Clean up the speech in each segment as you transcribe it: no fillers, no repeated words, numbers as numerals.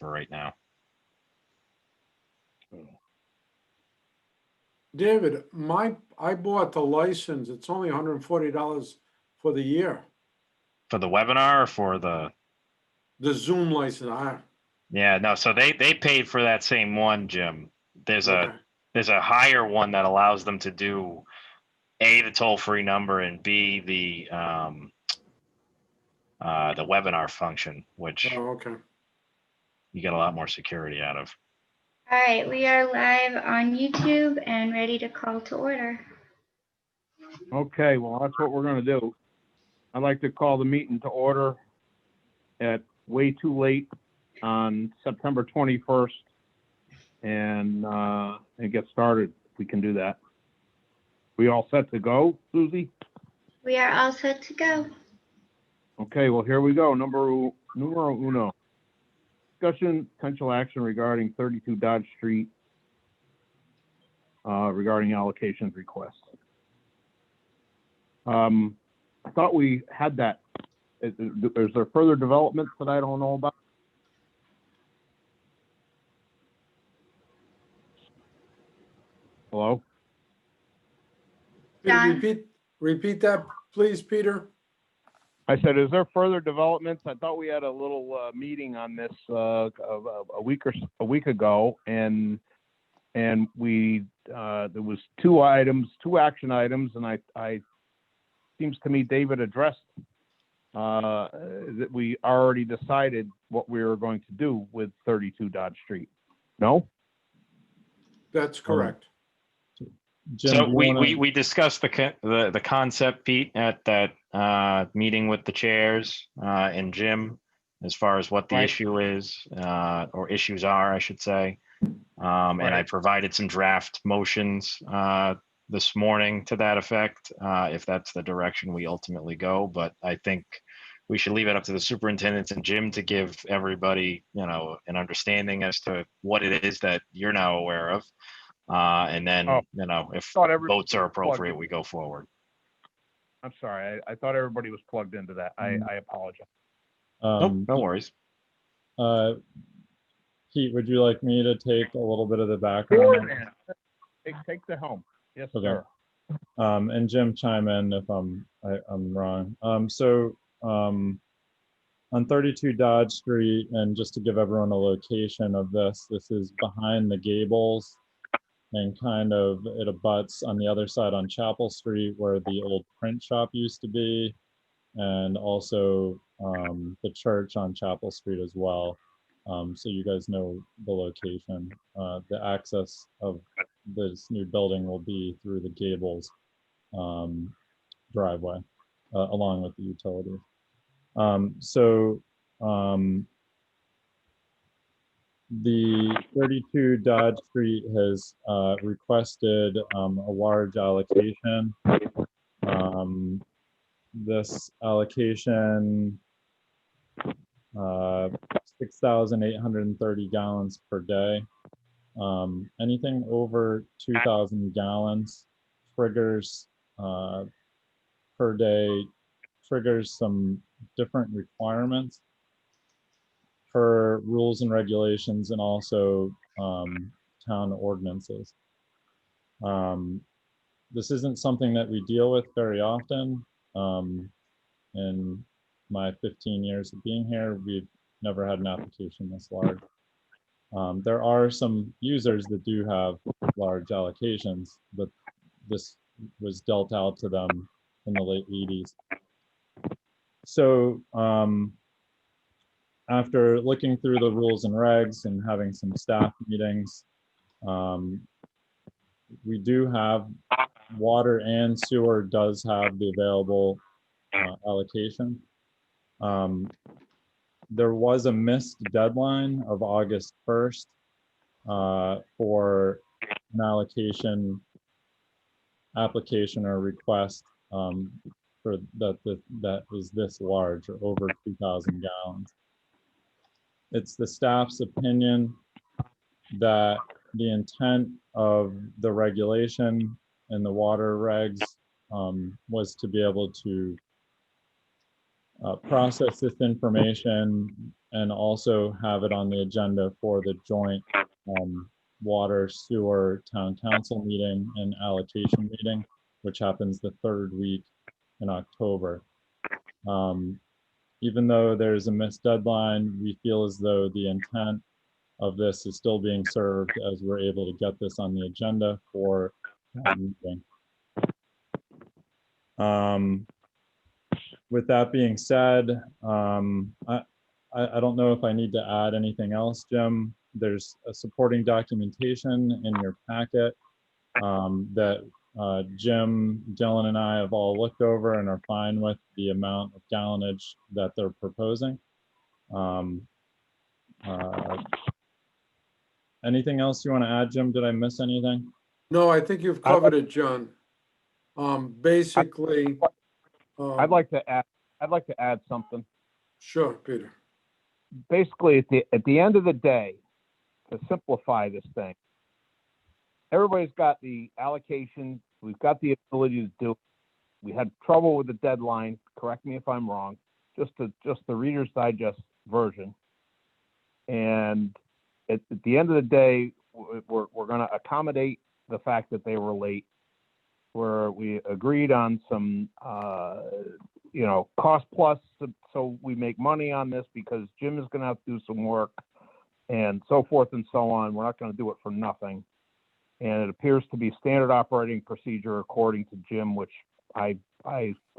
for right now. David, I bought the license. It's only $140 for the year. For the webinar or for the? The Zoom license. Yeah, no, so they paid for that same one, Jim. There's Okay. a higher one that allows them to do A, the toll-free number, and B, the webinar function, which Oh, okay. you get a lot more security out of. All right, we are live on YouTube and ready to call to order. Okay, well, that's what we're gonna do. I'd like to call the meeting to order at way too late on September 21st and get started. If we can do that. We all set to go, Susie? We are all set to go. Okay, well, here we go. Numero uno. Discussion, potential action regarding 32 Dodge Street, regarding allocations request. I thought we had that. Is there further developments that I don't know about? Hello? John? Repeat that, please, Peter. I said, is there further developments? I thought we had a little meeting on this a week ago, and we there was two action items, and I seems to me David addressed that we already decided what we were going to do with 32 Dodge Street. No? That's correct. Jim, So do you wanna- we discussed the concept, Pete, at that meeting with the chairs and Jim, as far as what the Right. issue is, or issues are, I should say. And I Right. provided some draft motions this morning to that effect, if that's the direction we ultimately go. But I think we should leave it up to the superintendents and Jim to give everybody, an understanding as to what it is that you're now aware of. And then, Oh. if Thought everybody votes are was plugged appropriate, in. we go forward. I'm sorry. I thought everybody was plugged into that. I apologize. Nope, no worries. Pete, would you like me to take a little bit of the Sure, background? man. Take the helm. Yes, Okay. sir. And Jim, chime in if I'm wrong. On 32 Dodge Street, and just to give everyone a location of this is behind the Gables, and kind of it abuts on the other side on Chapel Street where the old print shop used to be, and also the church on Chapel Street as well. So you guys know the location. The access of this new building will be through the Gables driveway, along with the utilities. The 32 Dodge Street has requested a large allocation. This allocation, 6,830 gallons per day. Anything over 2,000 gallons triggers per day, triggers some different requirements for rules and regulations, and also town ordinances. This isn't something that we deal with very often. In my 15 years of being here, we've never had an application this large. There are some users that do have large allocations, but this was dealt out to them in the late 80s. So after looking through the rules and regs and having some staff meetings, we do have water and sewer does have the available allocation. There was a missed deadline of August 1st for an allocation application or request for that is this large, or over 2,000 gallons. It's the staff's opinion that the intent of the regulation and the water regs was to be able to process this information and also have it on the agenda for the joint water sewer town council meeting and allocation meeting, which happens the third week in October. Even though there's a missed deadline, we feel as though the intent of this is still being served as we're able to get this on the agenda for that meeting. With that being said, I don't know if I need to add anything else, Jim. There's a supporting documentation in your packet that Jim, Dylan, and I have all looked over and are fine with the amount of gallonage that they're proposing. Anything else you want to add, Jim? Did I miss anything? No, I think you've covered it, John. Basically. I'd like to add something. Sure, Peter. Basically, at the end of the day, to simplify this thing, everybody's got the allocation. We've got the ability to do it. We had trouble with the deadline. Correct me if I'm wrong. Just the Reader's Digest version. And at the end of the day, we're going to accommodate the fact that they were late. Where we agreed on some, cost plus, so we make money on this because Jim is going to have to do some work, and so forth and so on. We're not going to do it for nothing. And it appears to be standard operating procedure according to Jim, which I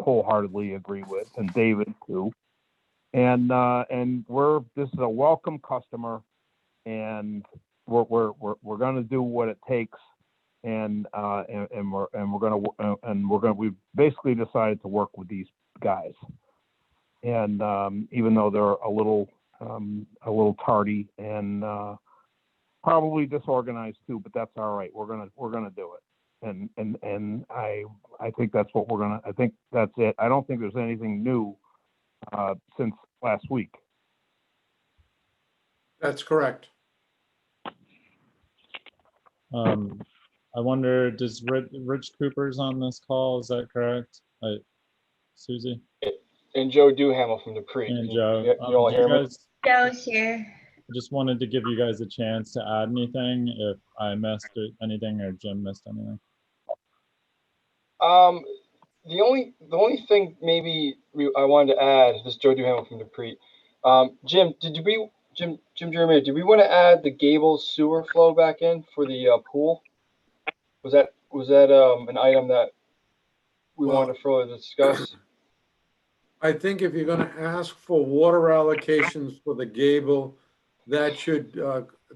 wholeheartly agree with, and David too. And this is a welcome customer, and we're going to do what it takes. And we've basically decided to work with these guys. And even though they're a little tardy and probably disorganized too, but that's all right. We're gonna do it. And I think that's what I think that's it. I don't think there's anything new since last week. That's correct. I wonder, does Rich Cooper's on this call? Is that correct? Susie? And Joe Duhamel from the Pre. And Joe. You all hear me? Joe's here. I just wanted to give you guys a chance to add anything if I missed anything or Jim missed anything. The only thing maybe I wanted to add, this is Joe Duhamel from the Pre. Jim, did we want to add the Gables sewer flow back in for the pool? Was that an item that we wanted to further discuss? I think if you're going to ask for water allocations for the Gable, that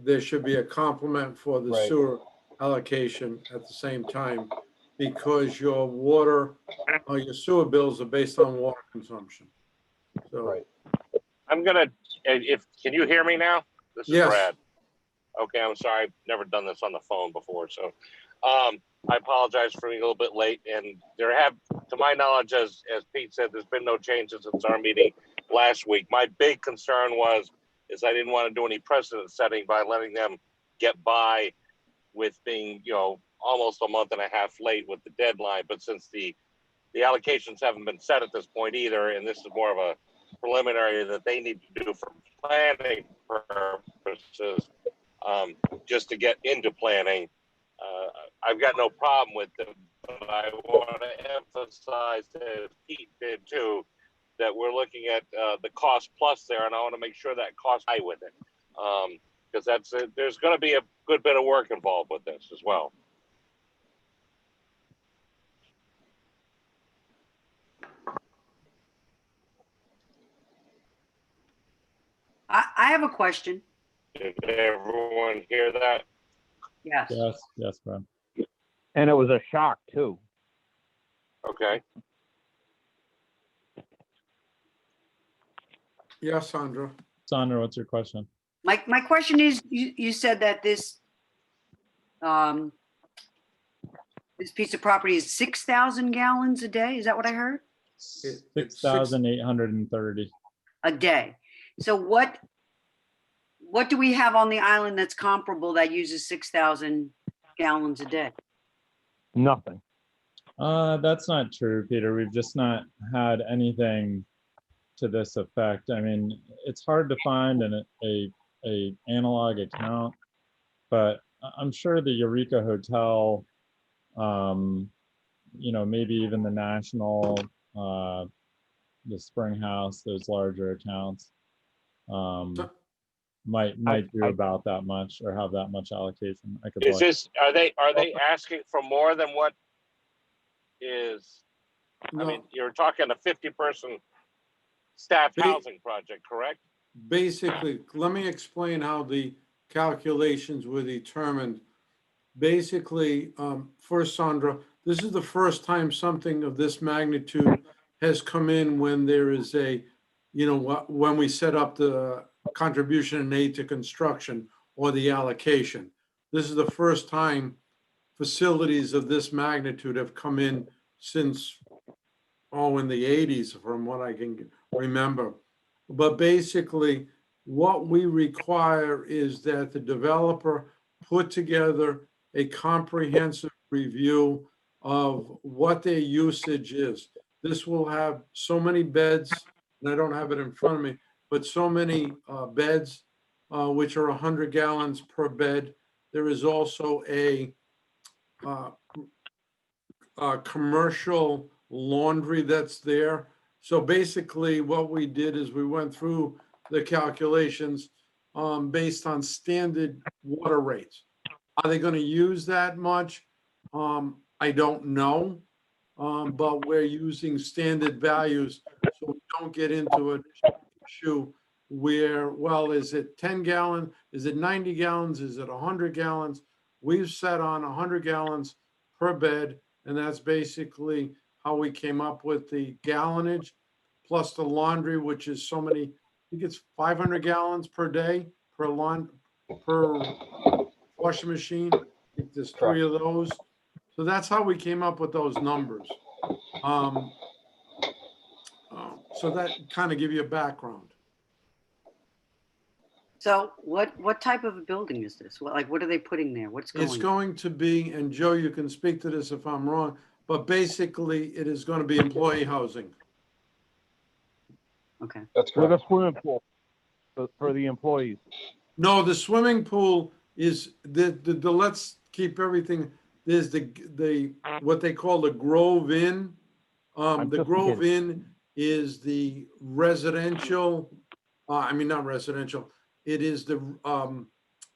there should be a complement for the Right. sewer allocation at the same time, because your water, your sewer bills are based on water consumption. So, Right. Can you hear me now? This is Yes. Brad. Okay, I'm sorry. I've never done this on the phone before. So I apologize for being a little bit late. And there have, to my knowledge, as Pete said, there's been no changes since our meeting last week. My big concern is I didn't want to do any precedent setting by letting them get by with being, almost a month and a half late with the deadline. But since the allocations haven't been set at this point either, and this is more of a preliminary that they need to do for planning purposes, just to get into planning, I've got no problem with them, but I want to emphasize, as Pete did too, that we're looking at the cost plus there, and I want to make sure that cost high with it, because there's going to be a good bit of work involved with this as well. I have a question. Did everyone hear that? Yes. Yes, Brad. And it was a shock too. Okay. yes, Sandra. Sandra, what's your question? My question is, you said that this piece of property is 6,000 gallons a day. Is that what I heard? 6,830. A day. So what do we have on the island that's comparable that uses 6,000 gallons a day? Nothing. That's not true, Peter. We've just not had anything to this effect. I mean, it's hard to find a analog account, but I'm sure the Eureka Hotel, you know, maybe even the National, the Spring House, those larger accounts, might do about that much or have that much allocation. I could Is look. this, are they asking for more than what is, I No, mean, you're talking a 50-person staff Ba- housing project, correct? basically, let me explain how the calculations were determined. Basically, first, Sandra, this is the first time something of this magnitude has come in when there is a, you know, when we set up the contribution and aid to construction or the allocation. This is the first time facilities of this magnitude have come in since, oh, in the 80s, from what I can remember. But basically, what we require is that the developer put together a comprehensive review of what their usage is. This will have so many beds, and I don't have it in front of me, but so many beds, which are 100 gallons per bed. There is also a commercial laundry that's there. So basically what we did is we went through the calculations based on standard water rates. Are they going to use that much? I don't know. But we're using standard values so we don't get into an issue where, well, is it 10 gallon? Is it 90 gallons? Is it 100 gallons? We've set on 100 gallons per bed, and that's basically how we came up with the gallonage plus the laundry, which is so many, I think it's 500 gallons per day per washing machine. I think there's 3 of those. So that's how we came up with those numbers. So that kind of give you a background. So what type of a building is this? What are they putting there? What's It's going? going to be, and Joe, you can speak to this if I'm wrong, but basically it is going to be employee housing. Okay. That's With correct. a swimming pool for the employees. No, the swimming pool is the let's keep everything. There's the what they call the Grove Inn. I'm The just Grove kidding. Inn is the residential, I mean, not residential. It is the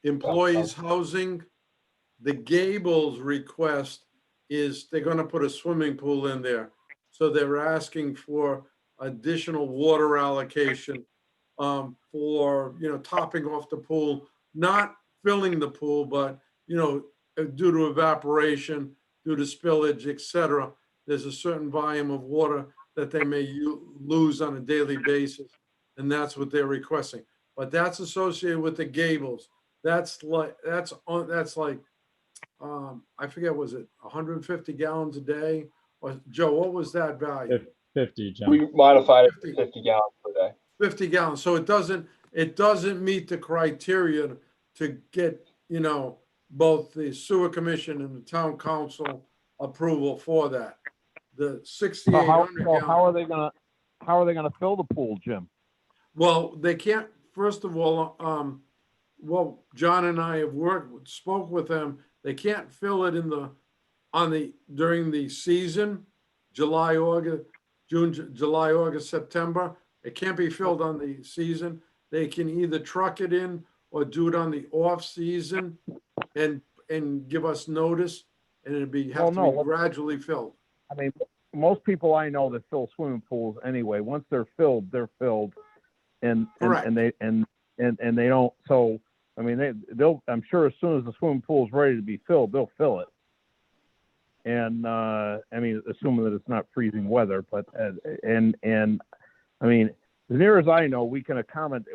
employees housing. The Gables request is they're going to put a swimming pool in there. So they're asking for additional water allocation for, you know, topping off the pool, not filling the pool, but, you know, due to evaporation, due to spillage, et cetera, there's a certain volume of water that they may lose on a daily basis. And that's what they're requesting. But that's associated with the Gables. That's like, I forget, was it 150 gallons a day? Or Joe, what was that value? 50, Jim. We modified it to 50 gallons per day. 50 gallons. So it doesn't meet the criteria to get, you know, both the sewer commission and the town council approval for that. The So 6,800 how gallon. are they gonna fill the pool, Jim? Well, they can't, first of all, well, John and I have spoke with them. They can't fill it during the season, July, August, June, July, August, September. It can't be filled on the season. They can either truck it in or do it on the off season and give us notice, and it'd be have to be gradually filled. I mean, most people I know that fill swimming pools anyway, once they're filled, and Correct. they don't. So I mean, they'll. I'm sure as soon as the swimming pool is ready to be filled, they'll fill it. And I mean, assuming that it's not freezing weather, but and I mean, as near as I know, we can accommodate.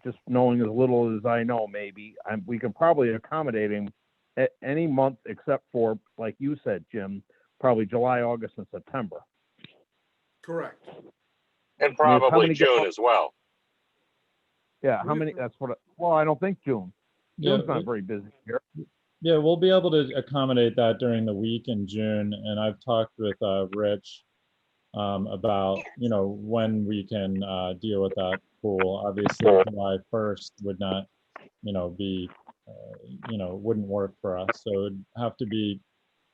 Just knowing as little as I know, maybe we can probably accommodate him at any month except for, like you said, Jim, probably July, August, and September. Correct. And probably June as well. Yeah, how many? That's what. Well, I don't think June. June's not very busy here. Yeah, we'll be able to accommodate that during the week in June. And I've talked with Rich about, when we can deal with that pool. Obviously, July 1st would not, be, wouldn't work for us. So it'd have to be,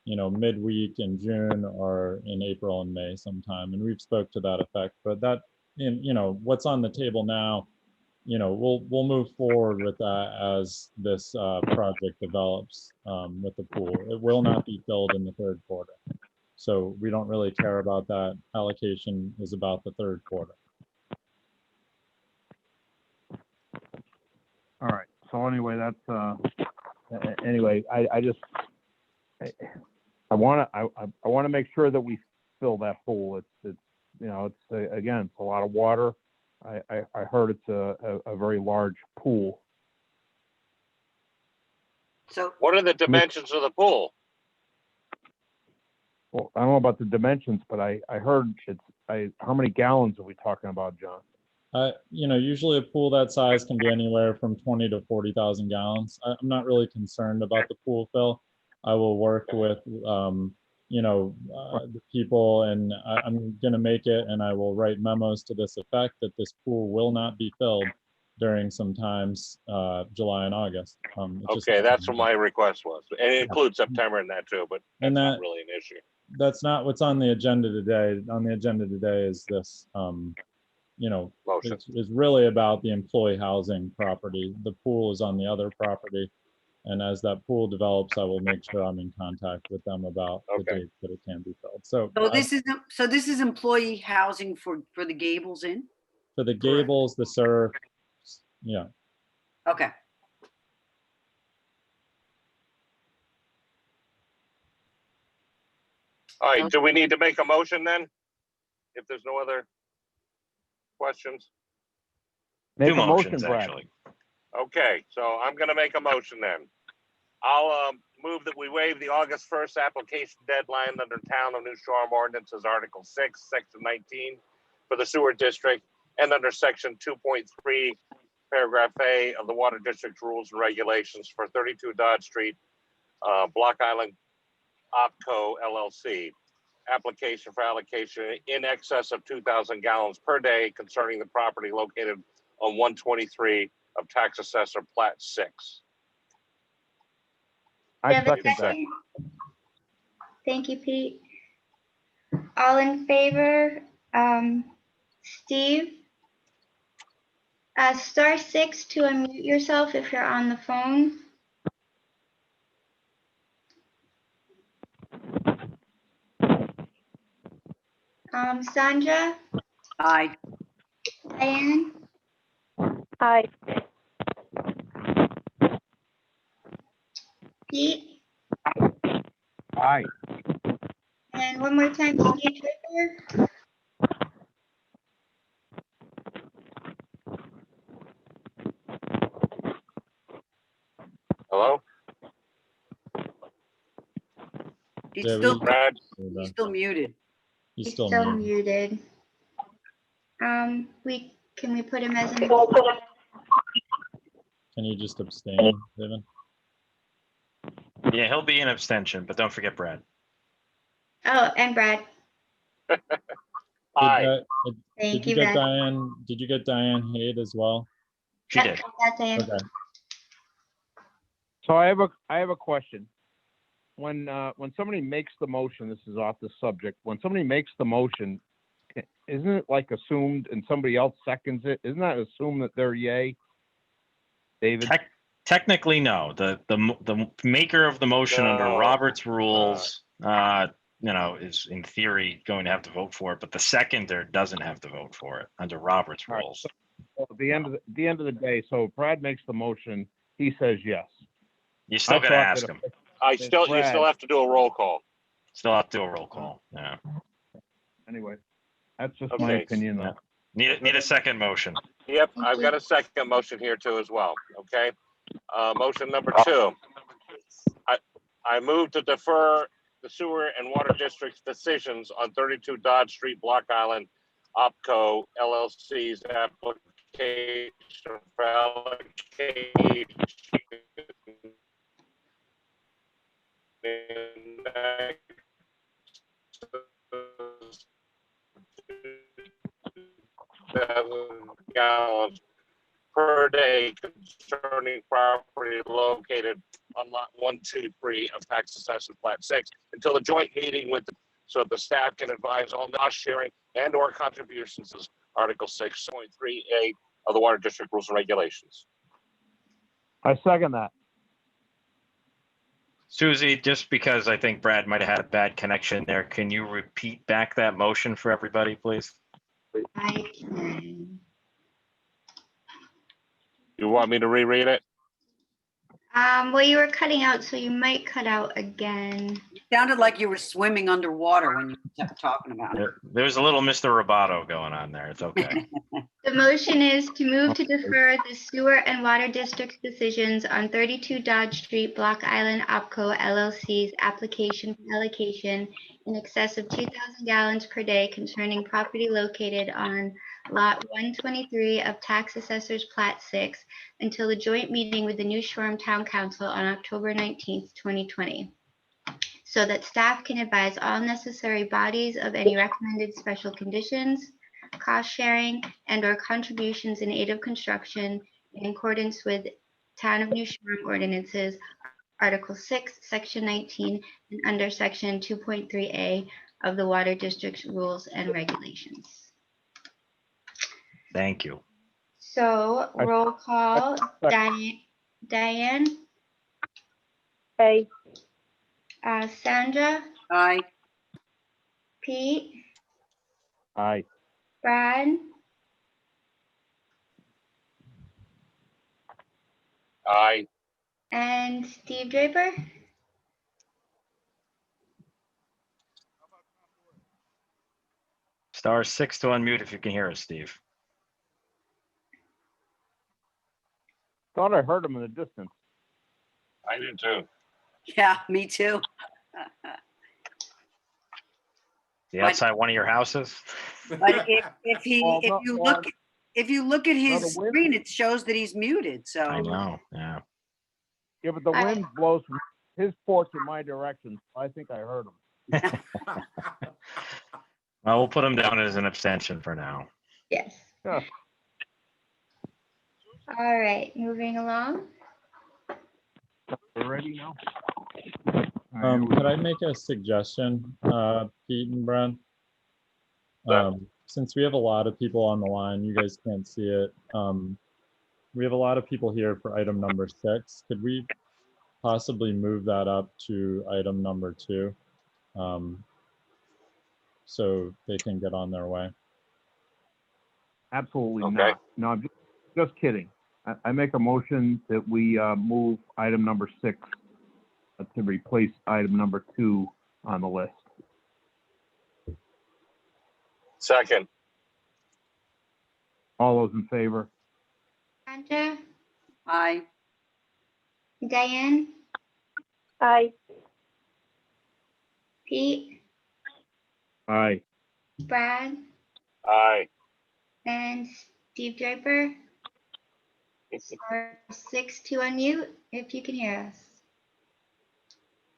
midweek in June or in April and May sometime. And we've spoke to that effect, but that, what's on the table now, we'll move forward with that as this project develops with the pool. It will not be filled in the third quarter. So we don't really care about that. Allocation is about the third quarter. All right. So anyway, that's anyway. I want to make sure that we fill that pool. It's again, it's a lot of water. I heard it's a very large pool. So What are the dimensions of the pool? Well, I don't know about the dimensions, but I heard how many gallons are we talking about, John? Usually a pool that size can be anywhere from 20 to 40,000 gallons. I'm not really concerned about the pool fill. I will work with, the people, and I'm going to make it, and I will write memos to this effect that this pool will not be filled during sometimes July and August. Okay, that's what my request was. And it includes September in that too, but that's not really an issue. That's not what's on the agenda today. On the agenda today is this, Motion. is really about the employee housing property. The pool is on the other property. And as that pool develops, I will make sure I'm in contact with them about the dates that it can be filled. So this is employee housing for the Gables Inn? for the Gables, the Surf, yeah. Okay. All right, do we need to make a motion then? If there's no other questions? Make Two a motion, motions, Brad. actually. Okay, so I'm gonna make a motion then. I'll move that we waive the August 1st application deadline under Town of New Shoreham Ordinances, Article 6, Section 19 for the sewer district, and under Section 2.3, Paragraph A of the Water District Rules and Regulations for 32 Dodge Street, Block Island OpCo LLC. Application for allocation in excess of 2,000 gallons per day concerning the property located on 123 of Tax Assessor Plat 6. Do you I have a second that. second? Thank you, Pete. All in favor? Steve? Star 6 to unmute yourself if you're on the phone. Sandra? Aye. Diane? Aye. Pete? Aye. And one more time, Steve Trigger? Hello? He's Yeah, still Brad? he's still muted. He's He's still still muted. muted. Can we put him as an? Can you just abstain, David? Yeah, he'll be an abstention, but don't forget Brad. Oh, and Brad. Aye. Thank Did you, you get Brad. Diane? Did you get Diane Haid as well? She did. That's Diane. Okay. So I have a question. When somebody makes the motion, this is off the subject. When somebody makes the motion, isn't it like assumed and somebody else seconds it? Isn't that assumed that they're yay? David? Technically, no. The maker of the motion under No. Robert's rules, is in theory going to have to vote for it, but the seconder doesn't have to vote for it under Robert's All right, rules. Well, at the end of the day, so Brad makes the motion, he says yes. You still I got to thought ask that him. You still have to do a roll call. Still have to do a roll call. Yeah. Anyway, that's just my Okay. opinion though. Need a second motion. Yep, Thank I've you. got a second motion here too as well, okay? Motion number 2. I move to defer the sewer and water district's decisions on 32 Dodge Street, Block Island, OpCo LLC's application for allocation in excess gallons per day concerning property located on lot 123 of tax assessment plat 6 until the joint meeting with so the staff can advise all cost sharing and or contributions as Article 6.3A of the Water District Rules and Regulations. I second that. Susie, just because I think Brad might have had a bad connection there, can you repeat back that motion for everybody, please? I can. You want me to reread it? Well, you were cutting out, so you might cut out again. Sounded like you were swimming underwater when you kept talking about it. There's a little Mr. Roboto going on there. It's okay. The motion is to move to defer the sewer and water district's decisions on 32 Dodge Street, Block Island OPCO LLC's application for allocation in excess of 2,000 gallons per day concerning property located on Lot 123 of Tax Assessor's Plat 6 until the joint meeting with the New Shoreham Town Council on October 19th, 2020. So that staff can advise all necessary bodies of any recommended special conditions, cost sharing, and or contributions in aid of construction in accordance with Town of New Shoreham ordinances, Article 6, Section 19, and under Section 2.3A of the Water District's Rules and Regulations. Thank you. So roll call, Diane, Aye. Sandra, Aye. Pete, Aye. Brad, Aye. and Steve Draper. *6 to unmute if you can hear us, Steve. Thought I heard him in the distance. I do too. Yeah, me too. The outside one of your houses? But if you look at his the wind- screen, it shows that he's muted, so. I know, yeah. Yeah, but the wind blows from his porch in my direction. So I think I heard him. Well, we'll put him down as an abstention for now. Yes. Yeah. All right, moving along. We're ready now? Could I make a suggestion, Pete and Brad? Since we have a lot of people on the line, you guys can't see it. We have a lot of people here for item number 6. Could we possibly move that up to item number 2? So they can get on their way. Absolutely Okay. not. No, I'm just kidding. I make a motion that we move item number 6 to replace item number 2 on the list. Second. All those in favor? Sandra, Aye. Diane, Aye. Pete, Aye. Brad, Aye. and Steve Draper. Or 6 to unmute if you can hear us.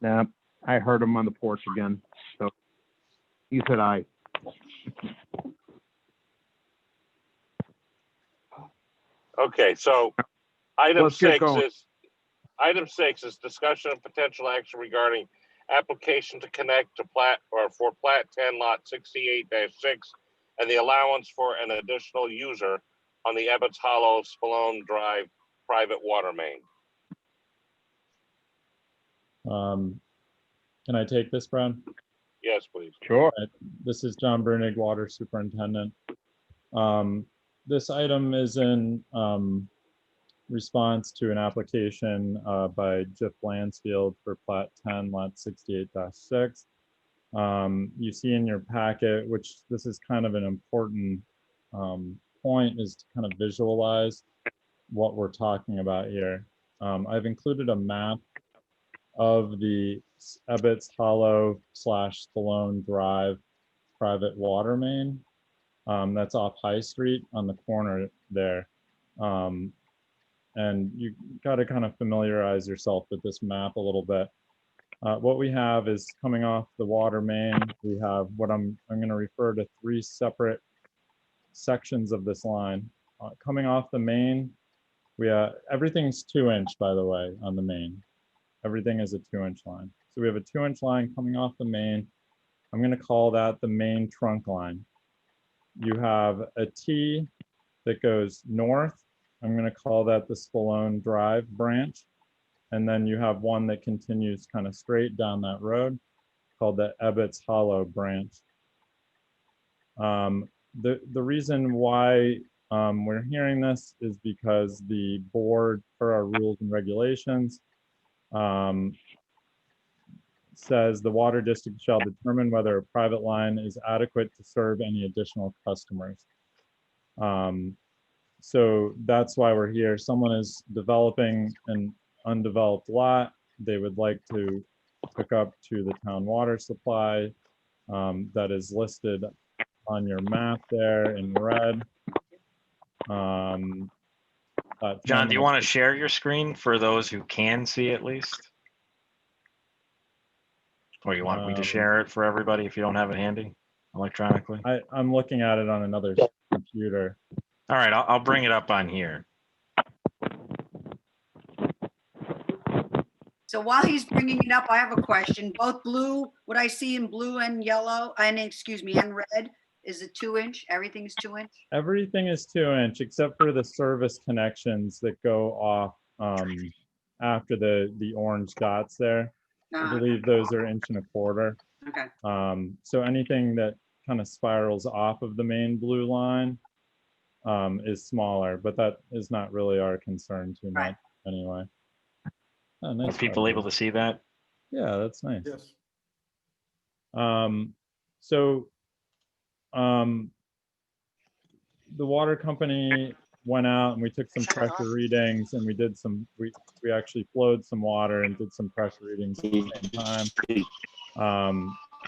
Nah, I heard him on the porch again. So he said aye. Okay, so item Let's get 6 going. is discussion of potential action regarding application to connect to plat or for plat 10 lot 68-6 and the allowance for an additional user on the Ebbets Hollow Spallone Drive private water main. Can I take this, Brad? Yes, please. Sure. This is John Brunig, Water Superintendent. This item is in response to an application by Jeff Lansfield for Plat 10, Lot 68-6. You see in your packet, which this is kind of an important point, is to kind of visualize what we're talking about here. I've included a map of the Ebbets Hollow / Spallone Drive private water main. That's off High Street on the corner there. And you got to kind of familiarize yourself with this map a little bit. What we have is coming off the water main, we have what I'm going to refer to 3 separate sections of this line. Coming off the main, everything's 2-inch, by the way, on the main. Everything is a 2-inch line. So we have a 2-inch line coming off the main. I'm going to call that the main trunk line. You have a T that goes north. I'm going to call that the Spallone Drive branch. And then you have one that continues kind of straight down that road called the Ebbets Hollow branch. The reason why we're hearing this is because the board, for our rules and regulations, says the water district shall determine whether a private line is adequate to serve any additional customers. So that's why we're here. Someone is developing an undeveloped lot. They would like to hook up to the town water supply that is listed on your map there in red. John, do you want to share your screen for those who can see at least? Or you want me to share it for everybody if you don't have it handy electronically? I'm looking at it on another computer. All right, I'll bring it up on here. So while he's bringing it up, I have a question. Both blue, what I see in blue and yellow, and excuse me, and red, is a 2-inch? Everything is 2-inch? Everything is 2-inch except for the service connections that go off after the orange dots there. I believe those are 1.25 inches. Okay. So anything that kind of spirals off of the main blue line is smaller, but that is not really our concern too much anyway. Oh, nice. Are people able to see that? Yeah, that's nice. Yes. The water company went out and we took some pressure readings and we actually flowed some water and did some pressure readings at the same time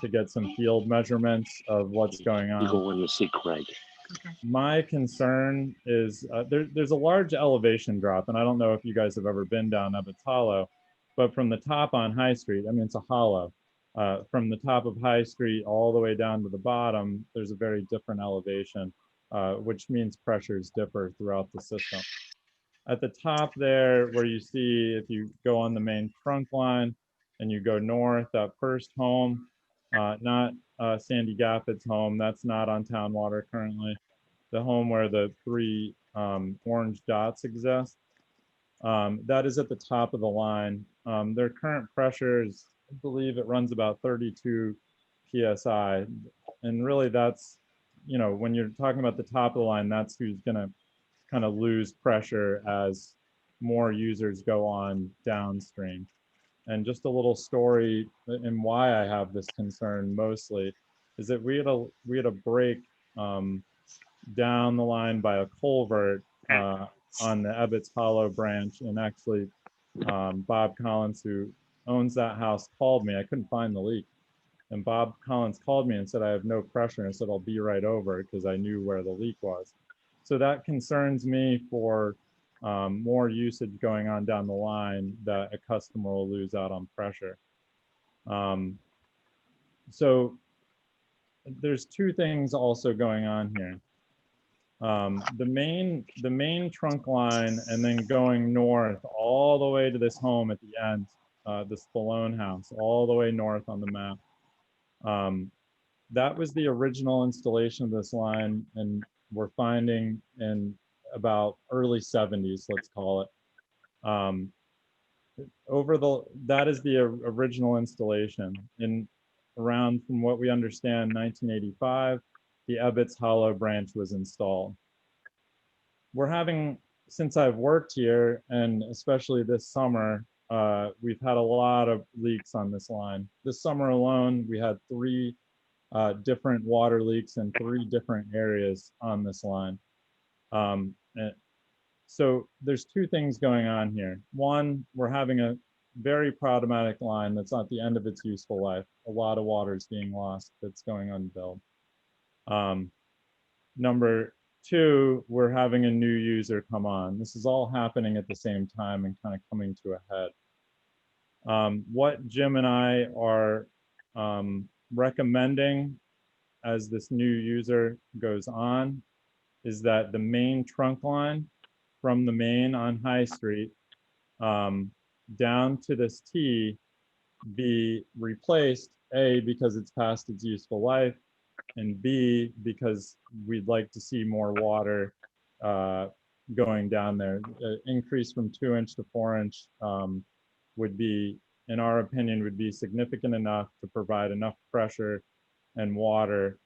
to get some field measurements of what's going on. Go when you see Craig. My concern is there's a large elevation drop, and I don't know if you guys have ever been down Ebbets Hollow, but from the top on High Street, I mean, it's a hollow. From the top of High Street all the way down to the bottom, there's a very different elevation, which means pressures differ throughout the system. At the top there, where you see, if you go on the main trunk line and you go north, that first home, not Sandy Gaffet's home, that's not on town water currently. The home where the 3 orange dots exist, that is at the top of the line. Their current pressure is, I believe it runs about 32 PSI. And really that's, when you're talking about the top of the line, that's who's gonna kind of lose pressure as more users go on downstream. And just a little story and why I have this concern mostly is that we had a break down the line by a culvert on the Ebbets Hollow branch, and actually Bob Collins, who owns that house, called me. I couldn't find the leak, and Bob Collins called me and said I have no pressure, and I said I'll be right over because I knew where the leak was. So that concerns me for more usage going on down the line, that a customer will lose out on pressure. So there's 2 things also going on here. The main trunk line, and then going north all the way to this home at the end, the Spallone house, all the way north on the map. That was the original installation of this line, and we're finding in about early 70s, let's call it. That is the original installation. In around, from what we understand, 1985, the Ebbets Hollow branch was installed. We're having, since I've worked here, and especially this summer, we've had a lot of leaks on this line. This summer alone, we had 3 different water leaks in 3 different areas on this line. So there's 2 things going on here. One, we're having a very problematic line that's at the end of its useful life. A lot of water is being lost that's going unbilled. Number 2, we're having a new user come on. This is all happening at the same time and kind of coming to a head. What Jim and I are recommending as this new user goes on is that the main trunk line from the main on High Street down to this T be replaced, A, because it's past its useful life, and B, because we'd like to see more water going down there. Increase from 2-inch to 4-inch would be, in our opinion, would be significant enough to provide enough pressure and water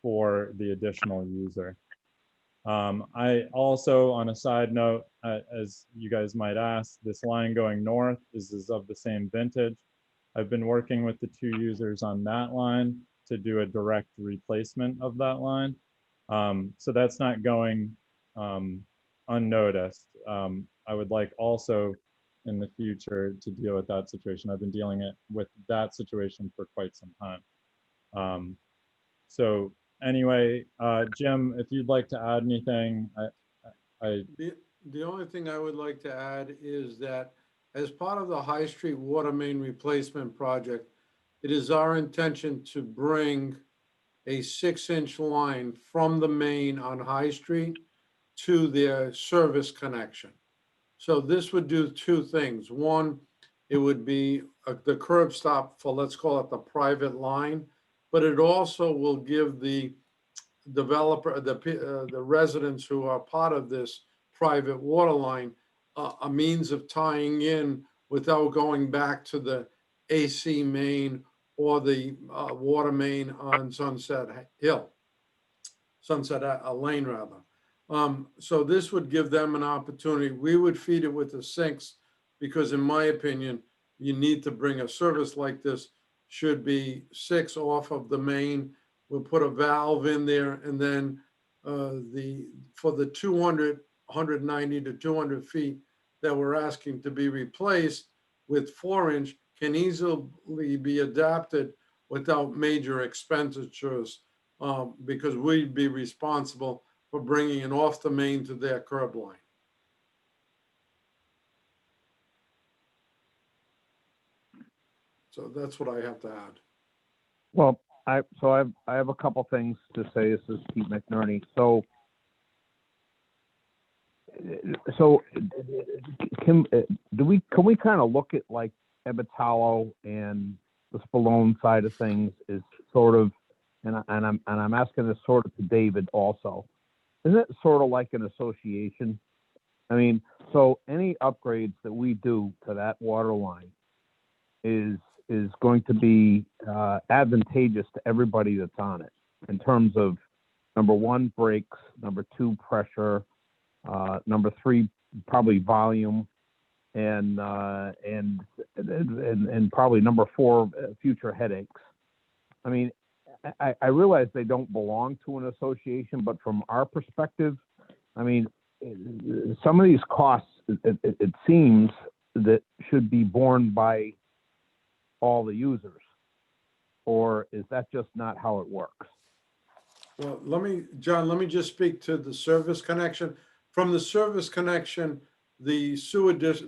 for the additional user. I also, on a side note, as you guys might ask, this line going north is of the same vintage. I've been working with the 2 users on that line to do a direct replacement of that line. So that's not going unnoticed. I would like also in the future to deal with that situation. I've been dealing with that situation for quite some time. So anyway, Jim, if you'd like to add anything, The only thing I would like to add is that as part of the High Street water main replacement project, it is our intention to bring a 6-inch line from the main on High Street to their service connection. So this would do 2 things. One, it would be the curb stop for, let's call it the private line, but it also will give the developer, the residents who are part of this private water line, a means of tying in without going back to the AC main or the water main on Sunset Lane rather. So this would give them an opportunity. We would feed it with the sinks because in my opinion, you need to bring a service like this, should be 6 off of the main. We'll put a valve in there, and then for the 200, 190 to 200 feet that we're asking to be replaced with 4-inch can easily be adapted without major expenditures because we'd be responsible for bringing it off the main to their curb line. So that's what I have to add. Well, I have a couple things to say. This is Pete McNerney. So can we kind of look at like Ebbets Hollow and the Spallone side of things is sort of, and I'm asking this sort of to David also. Isn't it sort of like an association? I mean, so any upgrades that we do to that water line is going to be advantageous to everybody that's on it in terms of number 1, brakes, number 2, pressure, number 3, probably volume, and probably number 4, future headaches. I mean, I realize they don't belong to an association, but from our perspective, I mean, some of these costs, it seems that should be borne by all the users, or is that just not how it works? Well, John, let me just speak to the service connection. From the service connection, the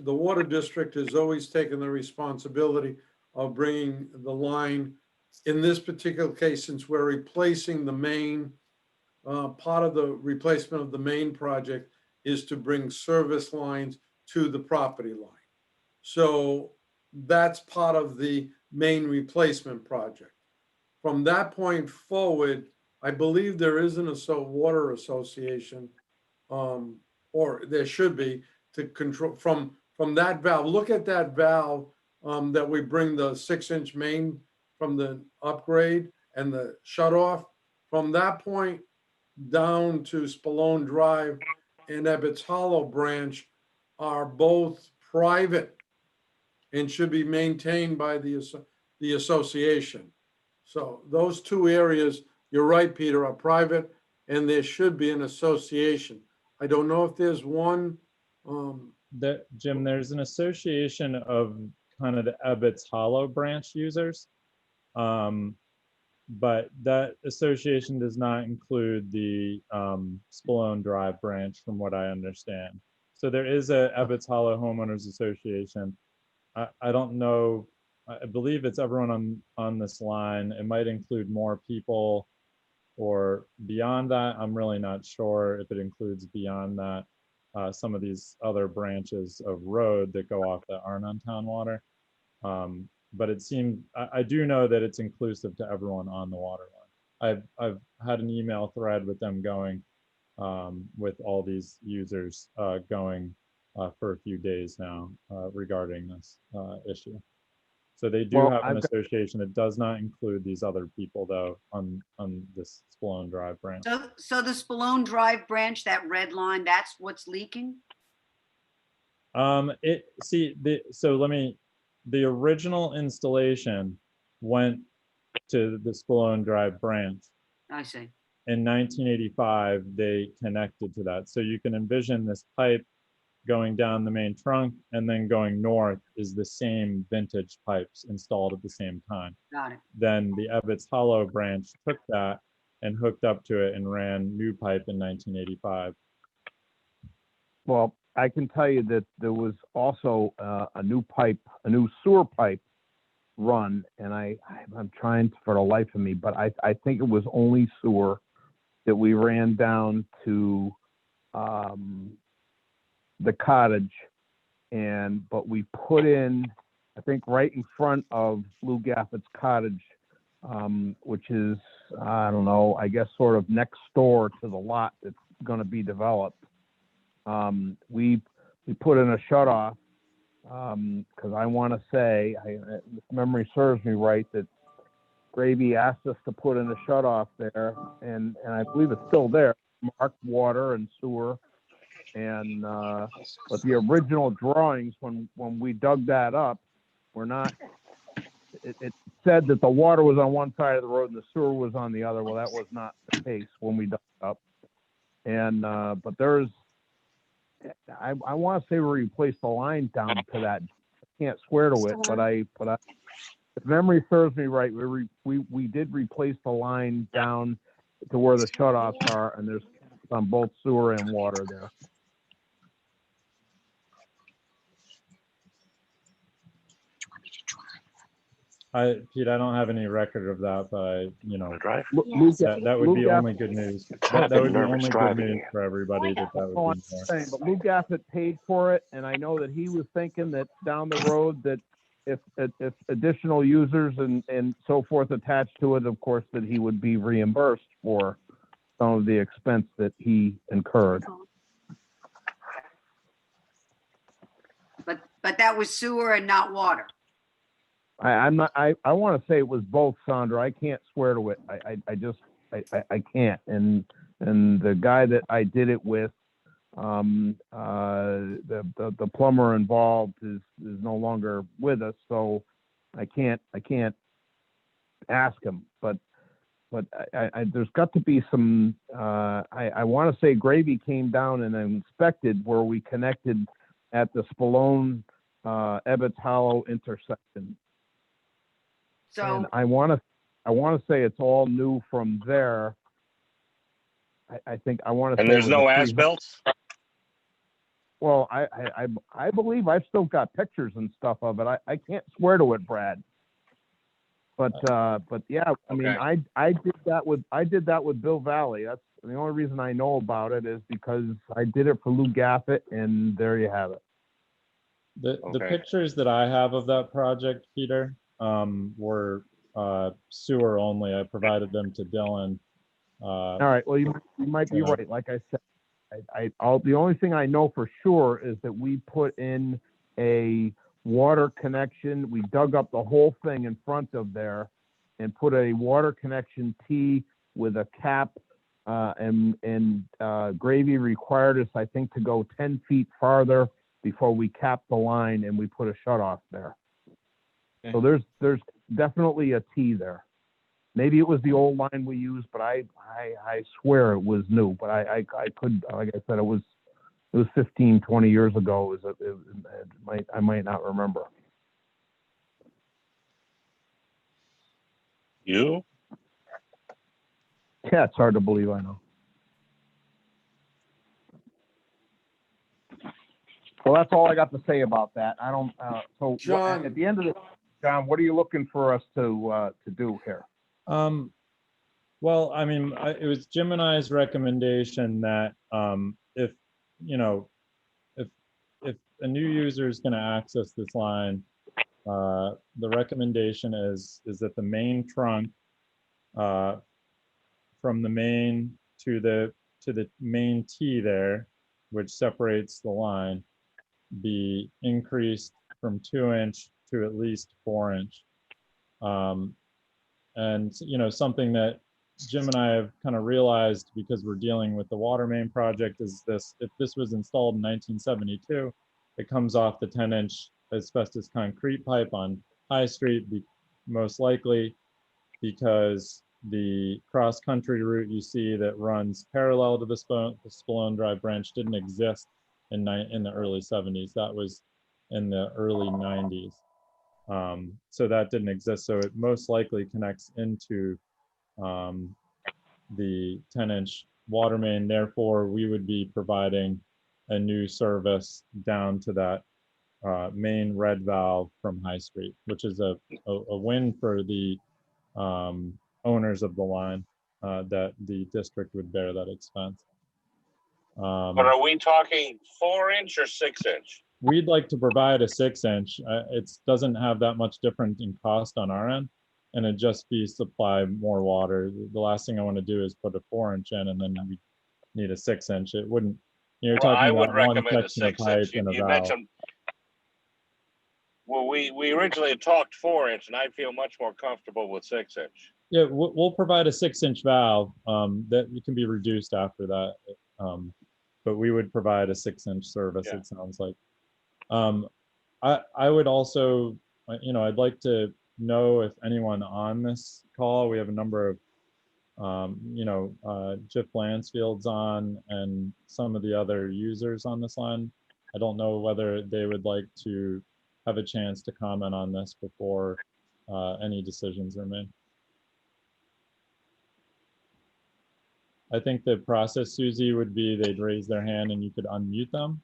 water district has always taken the responsibility of bringing the line. In this particular case, since we're replacing the main, part of the replacement of the main project is to bring service lines to the property line. So that's part of the main replacement project. From that point forward, I believe there is a water association, or there should be, to control from that valve. Look at that valve that we bring the 6-inch main from the upgrade and the shut off. From that point down to Spallone Drive and Ebbets Hollow branch are both private and should be maintained by the association. So those 2 areas, you're right, Peter, are private, and there should be an association. I don't know if there's one. Jim, there's an association of kind of the Ebbets Hollow branch users, but that association does not include the Spallone Drive branch, from what I understand. So there is a Ebbets Hollow Homeowners Association. I don't know. I believe it's everyone on this line. It might include more people or beyond that. I'm really not sure if it includes beyond that some of these other branches of road that go off that aren't on town water. But it seemed, I do know that it's inclusive to everyone on the water line. I've had an email thread with them going, with all these users going for a few days now regarding this issue. So they do have an association. It does not include these other people though on this Spallone Drive branch. So the Spallone Drive branch, that red line, that's what's leaking? The original installation went to the Spallone Drive branch. I see. In 1985, they connected to that. So you can envision this pipe going down the main trunk and then going north is the same vintage pipes installed at the same time. Got it. Then the Ebbets Hollow branch took that and hooked up to it and ran new pipe in 1985. Well, I can tell you that there was also a new sewer pipe run, and I'm trying for the life of me, but I think it was only sewer that we ran down to the cottage, but we put in, I think, right in front of Lou Gaffett's cottage, which is, I don't know, I guess sort of next door to the lot that's going to be developed. We put in a shutoff because I want to say, if memory serves me right, that Gravy asked us to put in a shutoff there, and I believe it's still there, marked water and sewer. And but the original drawings, when we dug that up, were not. It said that the water was on one side of the road and the sewer was on the other. Well, that was not the case when we dug it up. And but there's, I want to say we replaced the line down to that. I can't swear to it, but I, if memory serves me right, we did replace the line down to where the shutoffs are, and there's on both sewer and water there. Pete, I don't have any record of that, but drive. that would be only good news. That would be only good news for everybody that would be there. But Lou Gaffett paid for it, and I know that he was thinking that down the road that if additional users and so forth attached to it, of course, that he would be reimbursed for some of the expense that he incurred. But that was sewer and not water. I want to say it was both, Sandra. I can't swear to it. I can't. And the guy that I did it with, the plumber involved is no longer with us, so I can't ask him. But there's got to be some. I want to say Gravy came down and inspected where we connected at the Spallone Ebbets Hollow intersection. So and I want to say it's all new from there. I think I want to. And there's no as-built? Well, I believe I've still got pictures and stuff of it. I can't swear to it, Brad. But yeah, I mean, Okay. I did that with Bill Valley. That's the only reason I know about it, is because I did it for Lou Gaffett, and there you have it. The pictures that I have of that project, Peter, were sewer only. I provided them to Dylan. All right. Well, you might be right. Like I said, the only thing I know for sure is that we put in a water connection. We dug up the whole thing in front of there and put a water connection T with a cap. And Gravy required us, I think, to go 10 feet farther before we capped the line, and we put a shutoff there. Okay. So there's definitely a T there. Maybe it was the old line we used, but I swear it was new. But I could, like I said, it was 15, 20 years ago. I might not remember. You? Yeah, it's hard to believe, I know. Well, that's all I got to say about that. I don't. So John, at the end of the, John, what are you looking for us to do here? Well, I mean, it was Jim and I's recommendation that if, you know, if a new user is going to access this line, the recommendation is that the main trunk from the main to the main T there, which separates the line, be increased from 2-inch to at least 4-inch. And you know, something that Jim and I have kind of realized, because we're dealing with the water main project, is this: if this was installed in 1972, it comes off the 10-inch asbestos concrete pipe on High Street, most likely because the cross-country route you see that runs parallel to the Spallone Drive branch didn't exist in the early 70s. That was in the early 90s. So that didn't exist. So it most likely connects into the 10-inch water main. Therefore, we would be providing a new service down to that main red valve from High Street, which is a win for the owners of the line, that the district would bear that expense. But are we talking 4-inch or 6-inch? We'd like to provide a 6-inch. It doesn't have that much difference in cost on our end, and it just be supply more water. The last thing I want to do is put a 4-inch in, and then we need a 6-inch. It wouldn't. You're Well, talking I would about one recommend a section of pipe 6-inch. and a You valve. mentioned, well, we originally had talked 4-inch, and I feel much more comfortable with 6-inch. Yeah, we'll provide a 6-inch valve that can be reduced after that, but we would provide a 6-inch service. Yeah. It sounds like. I would also, you know, I'd like to know if anyone on this call. We have a number of, you know, Jeff Lansfield's on, and some of the other users on this line. I don't know whether they would like to have a chance to comment on this before any decisions are made. I think the process, Susie, would be they'd raise their hand and you could unmute them.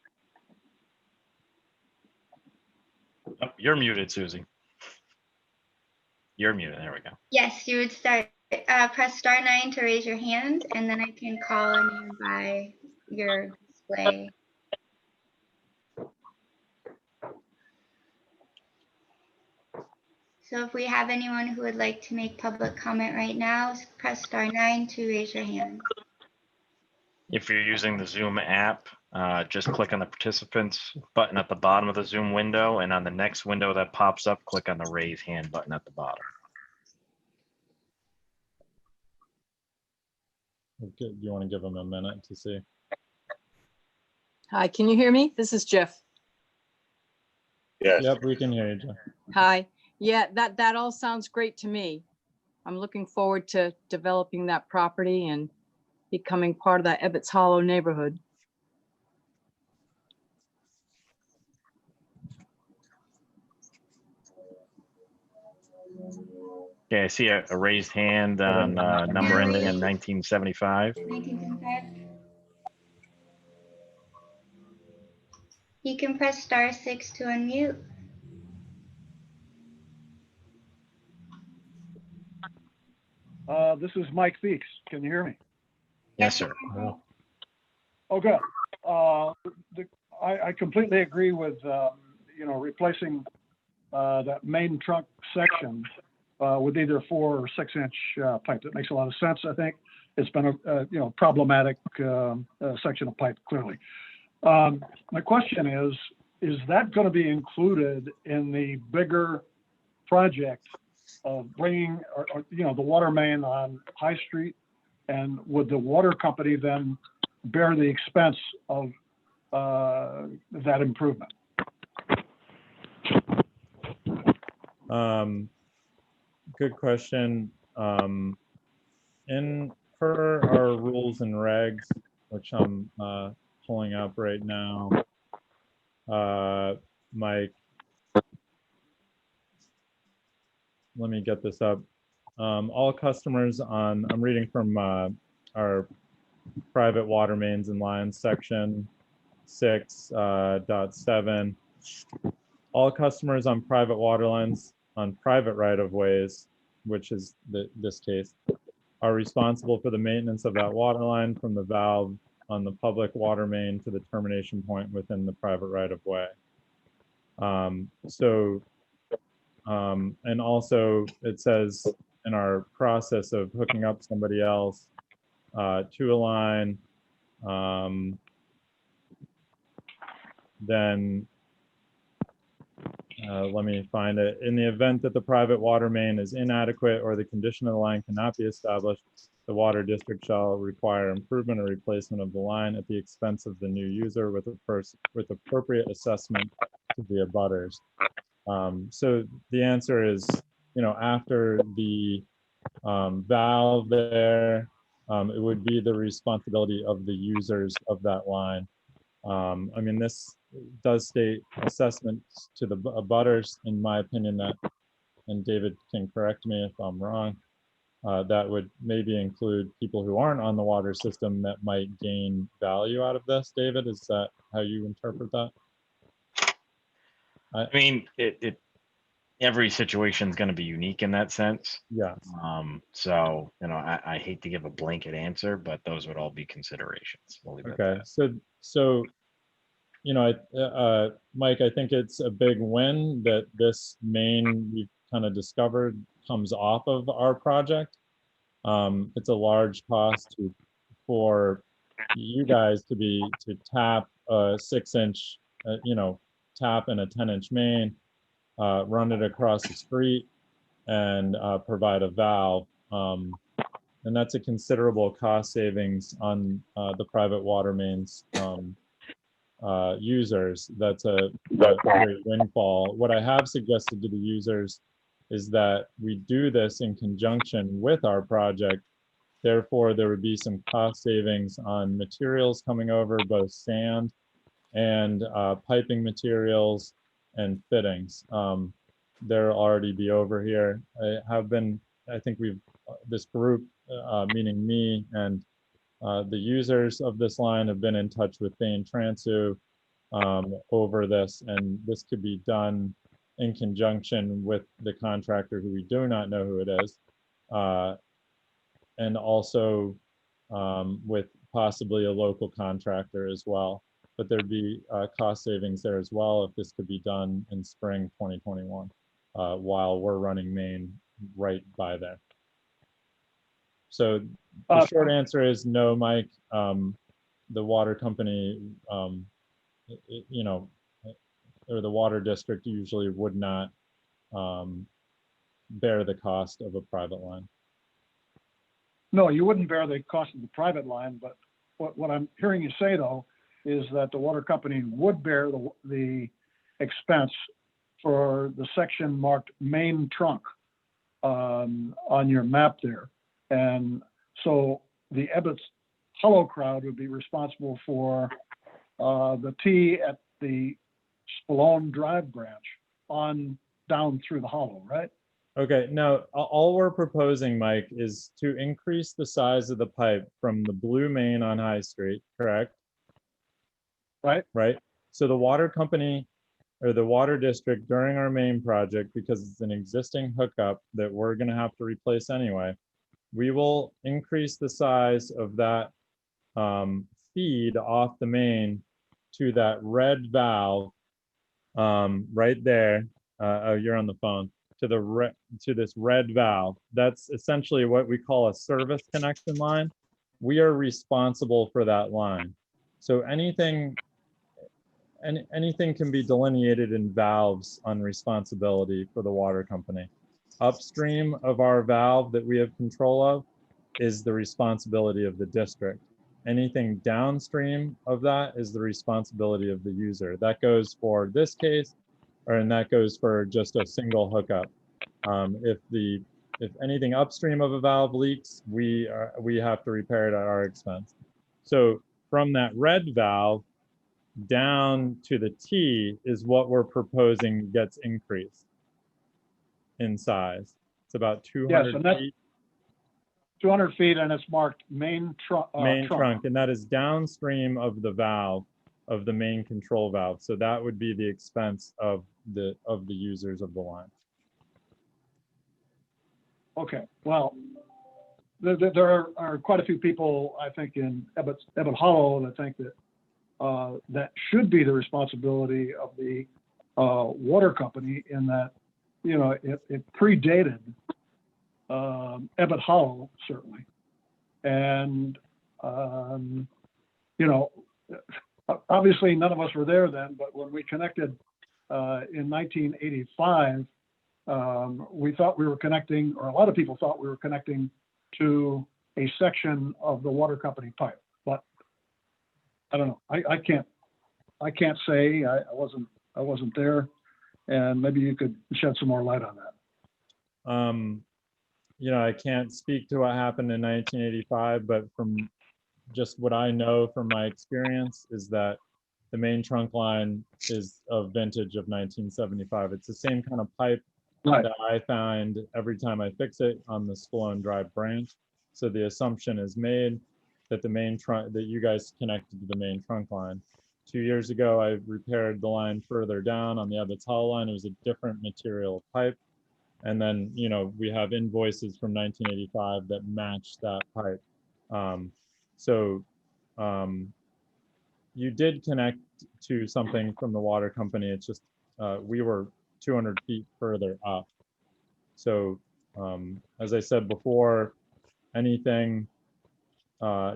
Oh, you're muted, Susie. You're muted. There we go. Yes, you would press *9 to raise your hand, and then I can call on you by your display. So if we have anyone who would like to make public comment right now, press *9 to raise your hand. If you're using the Zoom app, just click on the participants button at the bottom of the Zoom window, and on the next window that pops up, click on the raise hand button at the bottom. Okay, you want to give them a minute to see? Hi, can you hear me? This is Jeff. Yes. Yep, we can hear you, Jeff. Hi. Yeah, that all sounds great to me. I'm looking forward to developing that property and becoming part of that Ebbets Hollow neighborhood. Okay, I see a raised hand on number ending in 1975. 1975. You can press *6 to unmute. This is Mike Feeks. Can you hear me? Yes, sir. Oh, good. I completely agree with, you know, replacing that main trunk section with either 4 or 6-inch pipe. That makes a lot of sense. I think it's been a you know, problematic section of pipe, clearly. My question is that going to be included in the bigger project of bringing, or, you know, the water main on High Street? And would the water company then bear the expense of that improvement? Good question. Per our rules and regs, which I'm pulling up right now, Mike, let me get this up. All customers on, I'm reading from our private water mains and lines section 6.7. All customers on private water lines on private right-of-ways, which is this case, are responsible for the maintenance of that water line from the valve on the public water main to the termination point within the private right of way. And also it says in our process of hooking up somebody else to a line, then let me find it. In the event that the private water main is inadequate or the condition of the line cannot be established, the water district shall require improvement or replacement of the line at the expense of the new user with appropriate assessment to the abutters. So the answer is, after the valve there, it would be the responsibility of the users of that line. I mean, this does state assessments to the abutters, in my opinion, that, and David can correct me if I'm wrong, that would maybe include people who aren't on the water system that might gain value out of this. David, is that how you interpret that? I mean, every situation is going to be unique in that sense. Yeah. So, I hate to give a blanket answer, but those would all be considerations. We'll leave it at Okay. that. So, Mike, I think it's a big win that this main we've kind of discovered comes off of our project. It's a large cost for you guys to tap a 6-inch, tap in a 10-inch main, run it across the street, and provide a valve. And that's a considerable cost savings on the private water mains users. That's a great windfall. What I have suggested to the users is that we do this in conjunction with our project. Therefore, there would be some cost savings on materials coming over, both sand and piping materials and fittings. They'll already be over here. I think this group, meaning me and the users of this line, have been in touch with Bain Transu over this, and this could be done in conjunction with the contractor, who we do not know who it is, and also with possibly a local contractor as well. But there'd be cost savings there as well if this could be done in spring 2021 while we're running main right by there. So the short answer is no, Mike. The water company, or the water district usually would not bear the cost of a private line. No, you wouldn't bear the cost of the private line, but what I'm hearing you say, though, is that the water company would bear the expense for the section marked main trunk on your map there. And so the Ebbets Hollow crowd would be responsible for the T at the Spallone Drive branch on down through the hollow, right? Okay, now all we're proposing, Mike, is to increase the size of the pipe from the blue main on High Street, correct? Right. Right. So the water company or the water district during our main project, because it's an existing hookup that we're going to have to replace anyway, we will increase the size of that feed off the main to that red valve right there. Oh, you're on the phone. To this red valve. That's essentially what we call a service connection line. We are responsible for that line. So anything can be delineated in valves on responsibility for the water company. Upstream of our valve that we have control of is the responsibility of the district. Anything downstream of that is the responsibility of the user. That goes for this case, and that goes for just a single hookup. If anything upstream of a valve leaks, we have to repair it at our expense. So from that red valve down to the T is what we're proposing gets increased in size. It's about 200 feet. 200 feet, and it's marked main trunk. And that is downstream of the valve, of the main control valve. So that would be the expense of the users of the line. Okay, well, there are quite a few people, I think, in Ebbet Hollow that think that that should be the responsibility of the water company, in that, you know, it predated Ebbet Hollow, certainly. And, you know, obviously none of us were there then, but when we connected in 1985, we thought we were connecting, or a lot of people thought we were connecting to a section of the water company pipe. But I don't know. I can't say. I wasn't there, and maybe you could shed some more light on that. You know, I can't speak to what happened in 1985, but from just what I know from my experience is that the main trunk line is of vintage of 1975. It's the same kind of pipe Right. that I find every time I fix it on the Spolone Drive branch. So the assumption is made that the main trunk, that you guys connected to the main trunk line. 2 years ago, I repaired the line further down on the Ebbets Hollow line. It was a different material pipe. And then, you know, we have invoices from 1985 that match that pipe. You did connect to something from the water company. It's just, we were 200 feet further up. So as I said before, anything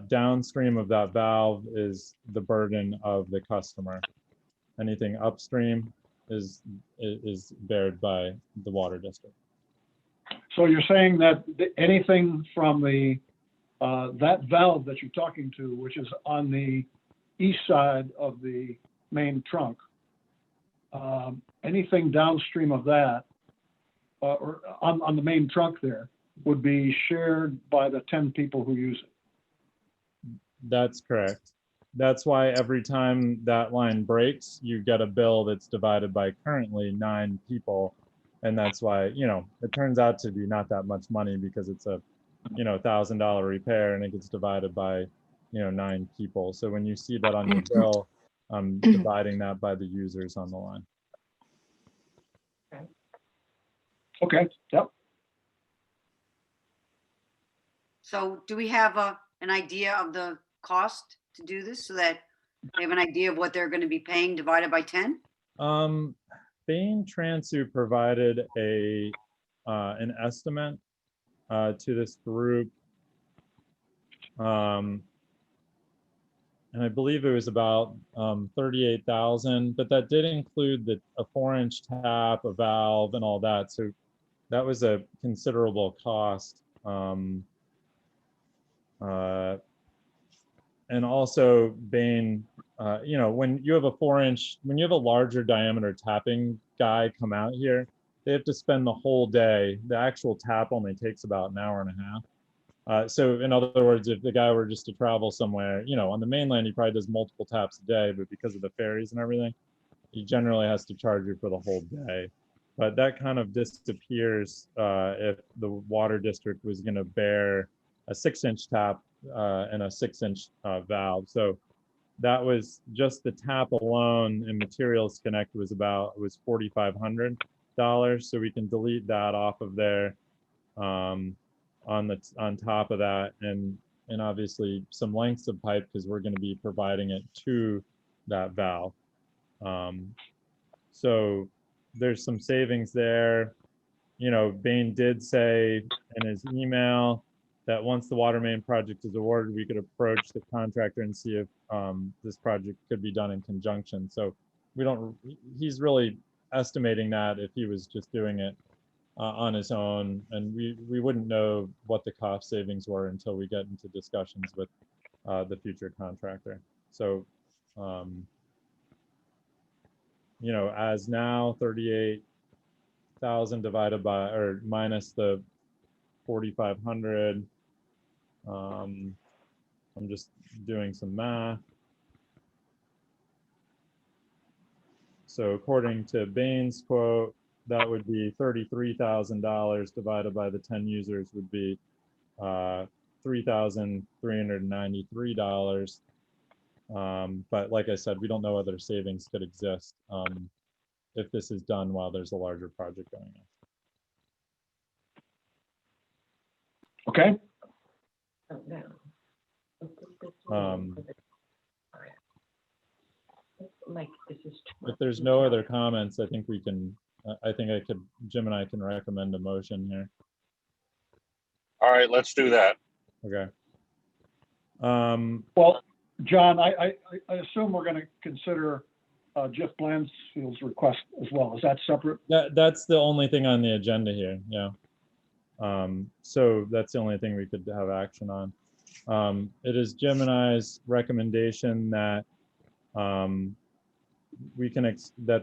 downstream of that valve is the burden of the customer. Anything upstream is bared by the water district. So you're saying that anything from the that valve that you're talking to, which is on the east side of the main trunk, anything downstream of that, or on the main trunk there, would be shared by the 10 people who use it? That's correct. That's why every time that line breaks, you get a bill that's divided by currently 9 people. And that's why, you know, it turns out to be not that much money, because it's a, you know, $1,000 repair, and it gets divided by, you know, 9 people. So when you see that on your bill, I'm dividing that by the users on the line. Okay, yep. So do we have an idea of the cost to do this, so that they have an idea of what they're going to be paying divided by 10? Bain Transu provided an estimate to this group, and I believe it was about 38,000, but that did include a 4-inch tap, a valve, and all that. So that was a considerable cost. And also Bain, you know, when you have a 4-inch, when you have a larger diameter tapping guy come out here, they have to spend the whole day. The actual tap only takes about an hour and a half. So in other words, if the guy were just to travel somewhere, you know, on the mainland, he probably does multiple taps a day, but because of the ferries and everything, he generally has to charge you for the whole day. But that kind of disappears if the water district was going to bear a 6-inch tap and a 6-inch valve. So that was just the tap alone, and materials connect was $4,500. So we can delete that off of there. On top of that, and obviously some lengths of pipe, because we're going to be providing it to that valve. So there's some savings there. You know, Bain did say in his email that once the water main project is awarded, we could approach the contractor and see if this project could be done in conjunction. So he's really estimating that if he was just doing it on his own, and we wouldn't know what the cost savings were until we get into discussions with the future contractor. So, you know, as now 38,000 divided by, or minus the 4,500. I'm just doing some math. So according to Bain's quote, that would be $33,000 divided by the 10 users would be $3,393. But like I said, we don't know whether savings could exist if this is done while there's a larger project going on. Okay. If there's no other comments, I think we can, Jim and I can recommend a motion here. All right, let's do that. Okay. Well, John, I assume we're going to consider Jeff Blanfield's request as well. Is that separate? That's the only thing on the agenda here, yeah. So that's the only thing we could have action on. It is Jim and I's recommendation that that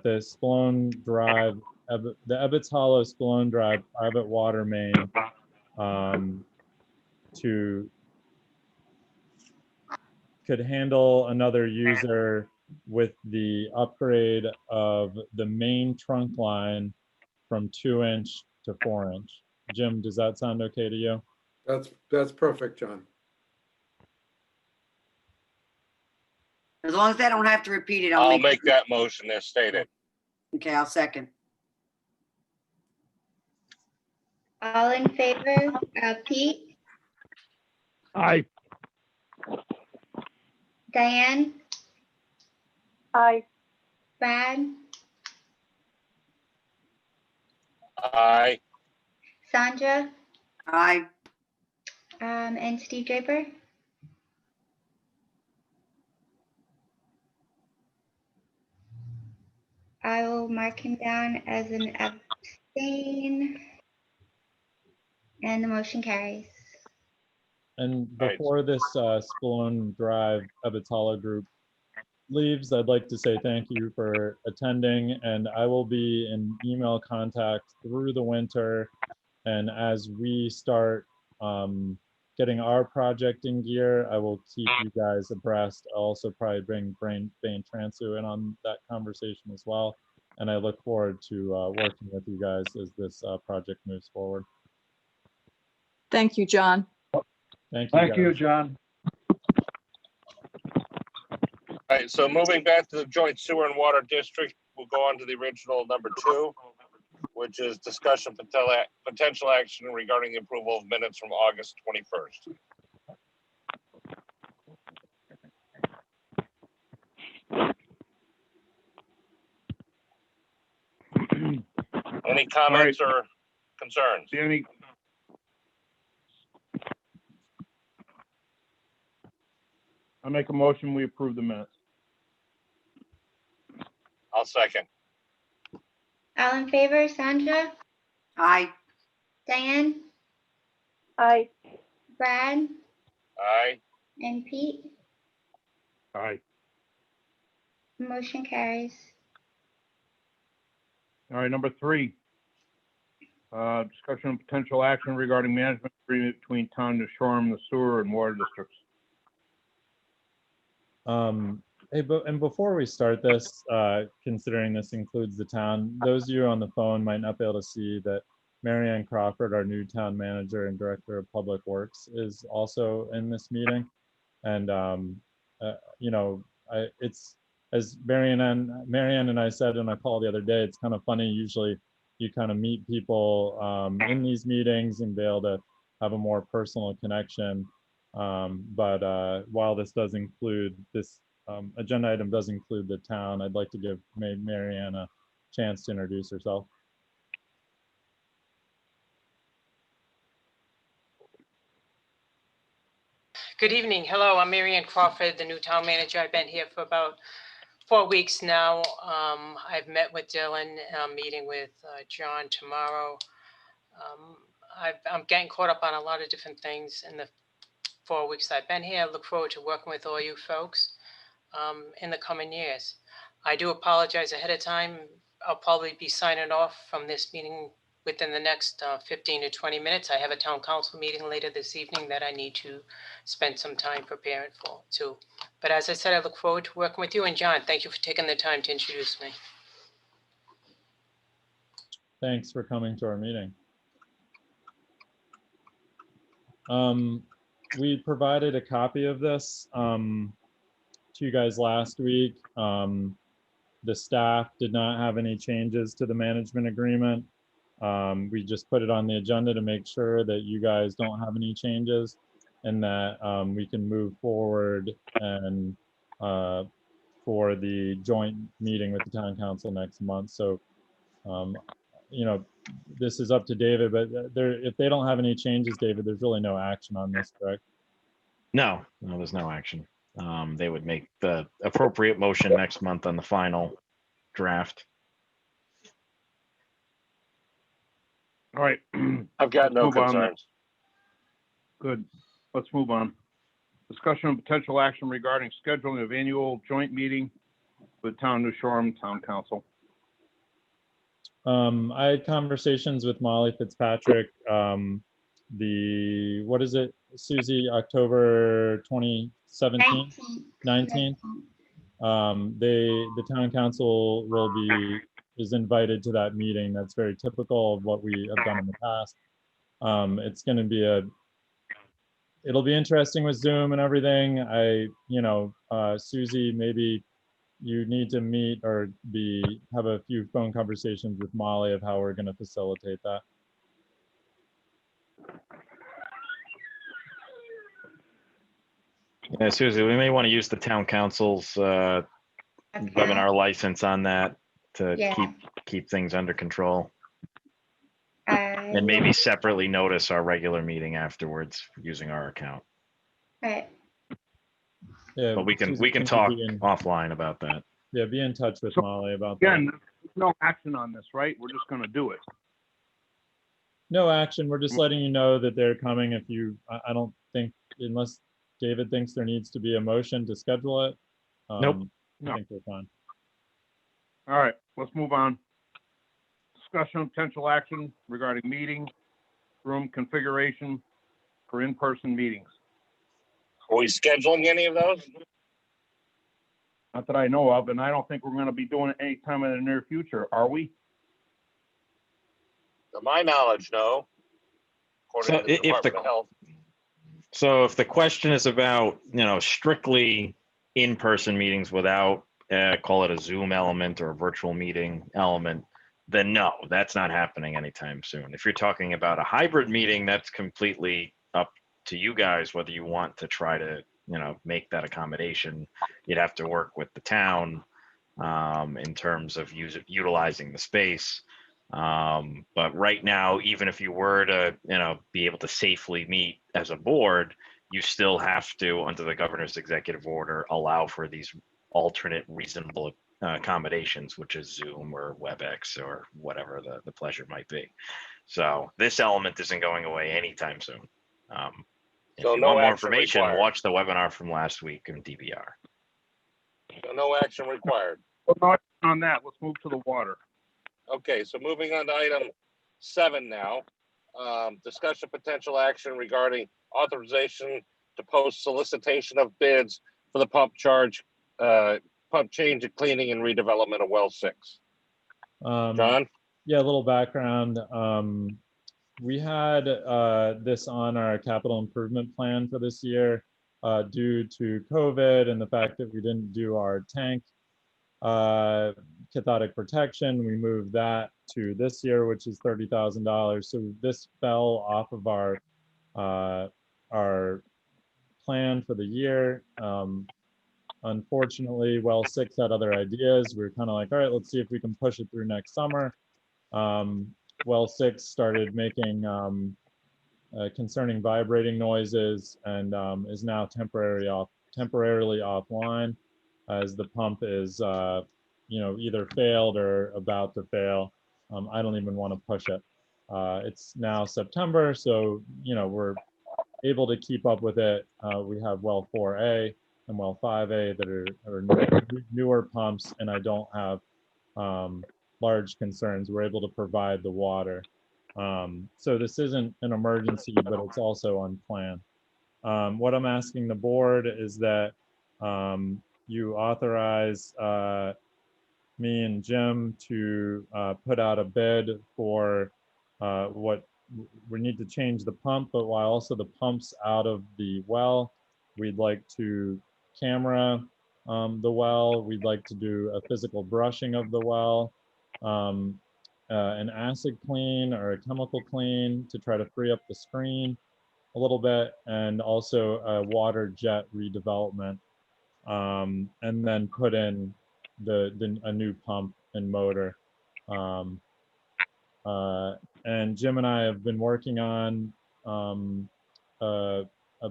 the Spolone Drive, the Ebbets Hollow Spolone Drive private water main could handle another user with the upgrade of the main trunk line from 2-inch to 4-inch. Jim, does that sound okay to you? That's perfect, John. As long as they don't have to repeat it, I'll make that motion as stated. Okay, I'll second. All in favor? Pete, Aye. Diane, Aye. Brad, Aye. Sandra, Aye. and Steve Draper? I will mark him down as an abstain. And the motion carries. And before this Spolone Drive Ebbets Hollow group leaves, I'd like to say thank you for attending, and I will be in email contact through the winter. And as we start getting our project in gear, I will keep you guys abreast. I'll also probably bring Bain Transu in on that conversation as well. And I look forward to working with you guys as this project moves forward. Thank you, John. Thank you. Thank you, John. All right, so moving back to the joint sewer and water district, we'll go on to the original number 2, which is discussion potential action regarding the approval of minutes from August 21st. Any comments or concerns? I make a motion, we approve the minutes. I'll second. All in favor? Sandra, Aye. Diane, Aye. Brad, Aye. and Pete? Aye. Motion carries. All right, number 3. Discussion of potential action regarding management agreement between Town of Shoreham, the sewer and water districts. Hey, and before we start this, considering this includes the town, those of you on the phone might not be able to see that Marianne Crawford, our new town manager and director of public works, is also in this meeting. And you know, it's, as Marianne and I said in a call the other day, it's kind of funny. Usually you kind of meet people in these meetings and be able to have a more personal connection. But while this does include this agenda item does include the town, I'd like to give Marianne a chance to introduce herself. Good evening. Hello, I'm Marianne Crawford, the new town manager. I've been here for about 4 weeks now. I've met with Dylan. I'm meeting with John tomorrow. I'm getting caught up on a lot of different things in the 4 weeks I've been here. I look forward to working with all you folks in the coming years. I do apologize ahead of time. I'll probably be signing off from this meeting within the next 15 to 20 minutes. I have a town council meeting later this evening that I need to spend some time preparing for too. But as I said, I look forward to working with you. And John, thank you for taking the time to introduce me. Thanks for coming to our meeting. We provided a copy of this to you guys last week. The staff did not have any changes to the management agreement. We just put it on the agenda to make sure that you guys don't have any changes. and that we can move forward and for the joint meeting with the town council next month. So, you know, this is up to David, but if they don't have any changes, David, there's really no action on this, correct? No, there's no action. They would make the appropriate motion next month on the final draft. All right. I've got no Move on then. concerns. Good. Let's move on. Discussion of potential action regarding scheduling of annual joint meeting with Town New Shoreham Town Council. I had conversations with Molly Fitzpatrick. What is it, Susie, October 2017, 19th? The town council is invited to that meeting. That's very typical of what we have done in the past. It's going to be it'll be interesting with Zoom and everything. Susie, maybe you need to meet or have a few phone conversations with Molly of how we're going to facilitate that. Yeah, Susie, we may want to use the town council's webinar license on that to keep things under control. And maybe separately notice our regular meeting afterwards using our account. Right. Yeah, but we can Susie, talk be offline about that. Yeah, be in touch with Molly about Again, that. there's no action on this, right? We're just going to do it. No action. We're just letting you know that they're coming. I don't think, unless David thinks there needs to be a motion to schedule it. Nope. I think we're fine. All right, let's move on. Discussion of potential action regarding meeting room configuration for in-person meetings. Are we scheduling any of those? Not that I know of, and I don't think we're going to be doing it anytime in the near future, are we? To my knowledge, no. According to the Department of Health. So if the question is about, strictly in-person meetings without, call it a Zoom element or a virtual meeting element, then no, that's not happening anytime soon. If you're talking about a hybrid meeting, that's completely up to you guys, whether you want to try to, make that accommodation. You'd have to work with the town in terms of utilizing the space. But right now, even if you were to, be able to safely meet as a board, you still have to, under the governor's executive order, allow for these alternate reasonable accommodations, which is Zoom or WebEx or whatever the pleasure might be. So this element isn't going away anytime soon. If So you no want more action information, required. watch the webinar from last week in DVR. So no action required. Well, not on that. Let's move to the water. Okay, so moving on to item 7 now. Discussion potential action regarding authorization to post solicitation of bids for the pump change and cleaning and redevelopment of well 6. John? Yeah, a little background. We had this on our capital improvement plan for this year due to COVID and the fact that we didn't do our tank cathodic protection. We moved that to this year, which is $30,000. So this fell off of our plan for the year. Unfortunately, well 6 had other ideas. We were kind of like, all right, let's see if we can push it through next summer. Well 6 started making concerning vibrating noises and is now temporarily offline as the pump is either failed or about to fail. I don't even want to push it. It's now September, so we're able to keep up with it. We have well 4A and well 5A that are newer pumps, and I don't have large concerns. We're able to provide the water. So this isn't an emergency, but it's also unplanned. What I'm asking the board is that you authorize me and Jim to put out a bid for what we need to change the pump, but while also the pump's out of the well, we'd like to camera the well. We'd like to do a physical brushing of the well, an acid clean or a chemical clean to try to free up the screen. a little bit, and also a water jet redevelopment, and then put in a new pump and motor. And Jim and I have been working on a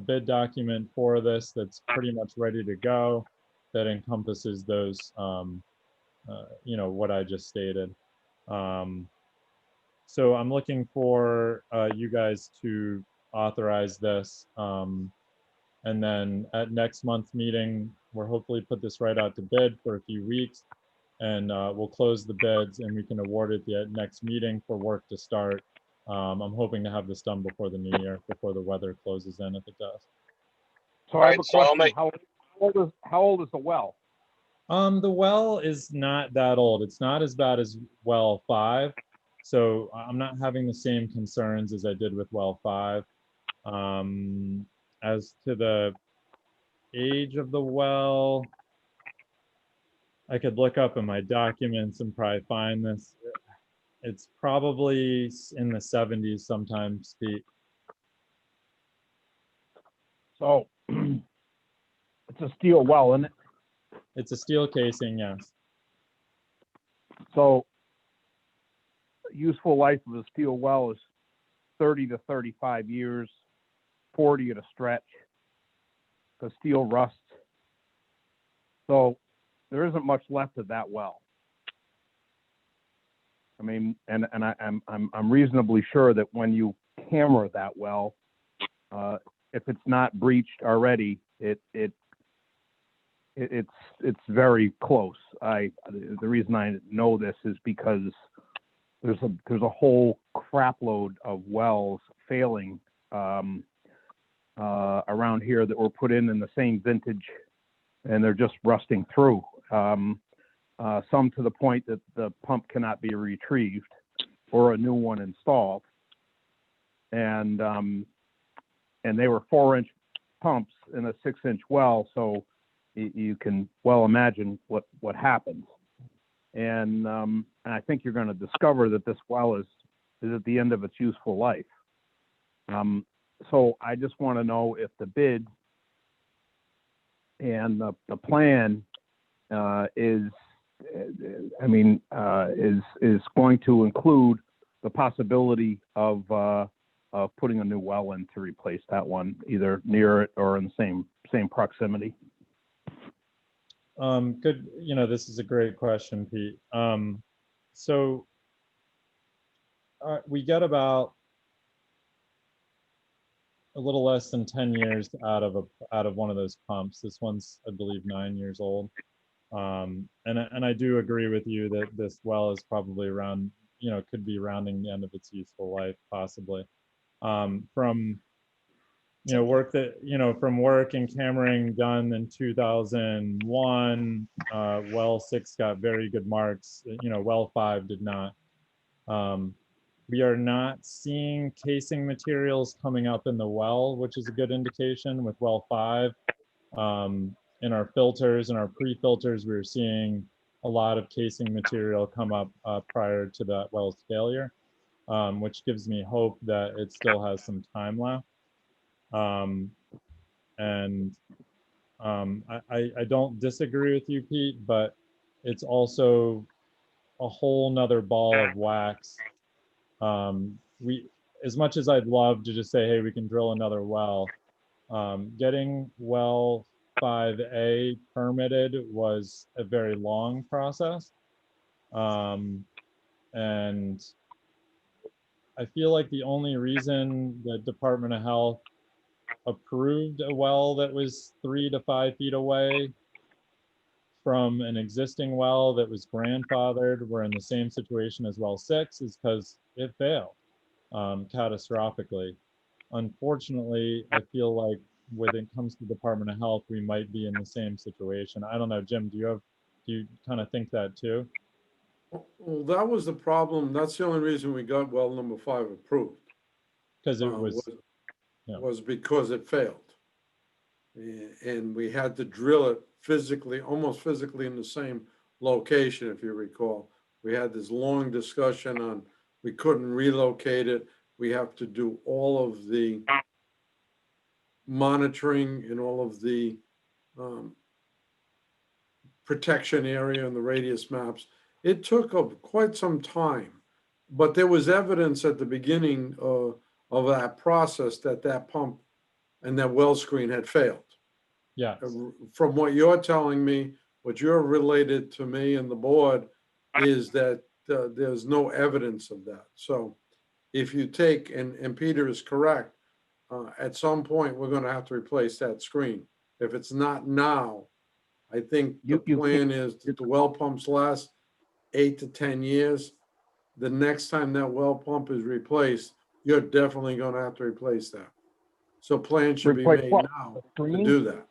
bid document for this that's pretty much ready to go, that encompasses those, what I just stated. So I'm looking for you guys to authorize this. And then at next month's meeting, we'll hopefully put this right out to bid for a few weeks, and we'll close the bids and we can award it the next meeting for work to start. I'm hoping to have this done before the new year, before the weather closes in, if it does. So I have a so I'll question. How old is the well? The well is not that old. It's not as bad as well 5. So I'm not having the same concerns as I did with well 5. As to the age of the well, I could look up in my documents and probably find this. It's probably in the 70s sometimes, Pete. So it's a steel well, isn't it? It's a steel casing, yes. So useful life of a steel well is 30 to 35 years, 40 at a stretch, because steel rusts. So there isn't much left of that well. I mean, and I'm reasonably sure that when you camera that well, if it's not breached already, it's very close. The reason I know this is because there's a whole crapload of wells failing around here that were put in the same vintage, and they're just rusting through. Some to the point that the pump cannot be retrieved or a new one installed. And they were 4-inch pumps in a 6-inch well, so you can well imagine what happens. And I think you're going to discover that this well is at the end of its useful life. So I just want to know if the bid and the plan is going to include the possibility of putting a new well in to replace that one, either near it or in the same proximity. Good. This is a great question, Pete. So we get about a little less than 10 years out of one of those pumps. This one's, I believe, 9 years old. And I do agree with you that this well is probably around, could be rounding the end of its useful life, possibly. From work and cameraing done in 2001, well 6 got very good marks. Well 5 did not. We are not seeing casing materials coming up in the well, which is a good indication with well 5. In our filters and our pre-filters, we were seeing a lot of casing material come up prior to that well's failure, which gives me hope that it still has some time left. I don't disagree with you, Pete, but it's also a whole nother ball of wax. As much as I'd love to just say, hey, we can drill another well, getting well 5A permitted was a very long process. And I feel like the only reason the Department of Health approved a well that was 3 to 5 feet away from an existing well that was grandfathered, we're in the same situation as well 6, is because it failed catastrophically. Unfortunately, I feel like when it comes to Department of Health, we might be in the same situation. I don't know, Jim, do you kind of think that too? Well, that was the problem. That's the only reason we got well number 5 approved. Because it was because it failed. And we had to drill it physically, almost physically in the same location, if you recall. We had this long discussion on, we couldn't relocate it. We have to do all of the monitoring and all of the protection area and the radius maps. It took quite some time, but there was evidence at the beginning of that process that that pump and that well screen had failed. Yeah. From what you're telling me, what you're related to me and the board is that there's no evidence of that. So if you take, and Peter is correct, at some point, we're gonna have to replace that screen. If it's not now, I think the plan is that the well pumps last 8 to 10 years. The next time that well pump is replaced, you're definitely gonna have to replace that. So plans should be Replace made what? now The to screen? do that.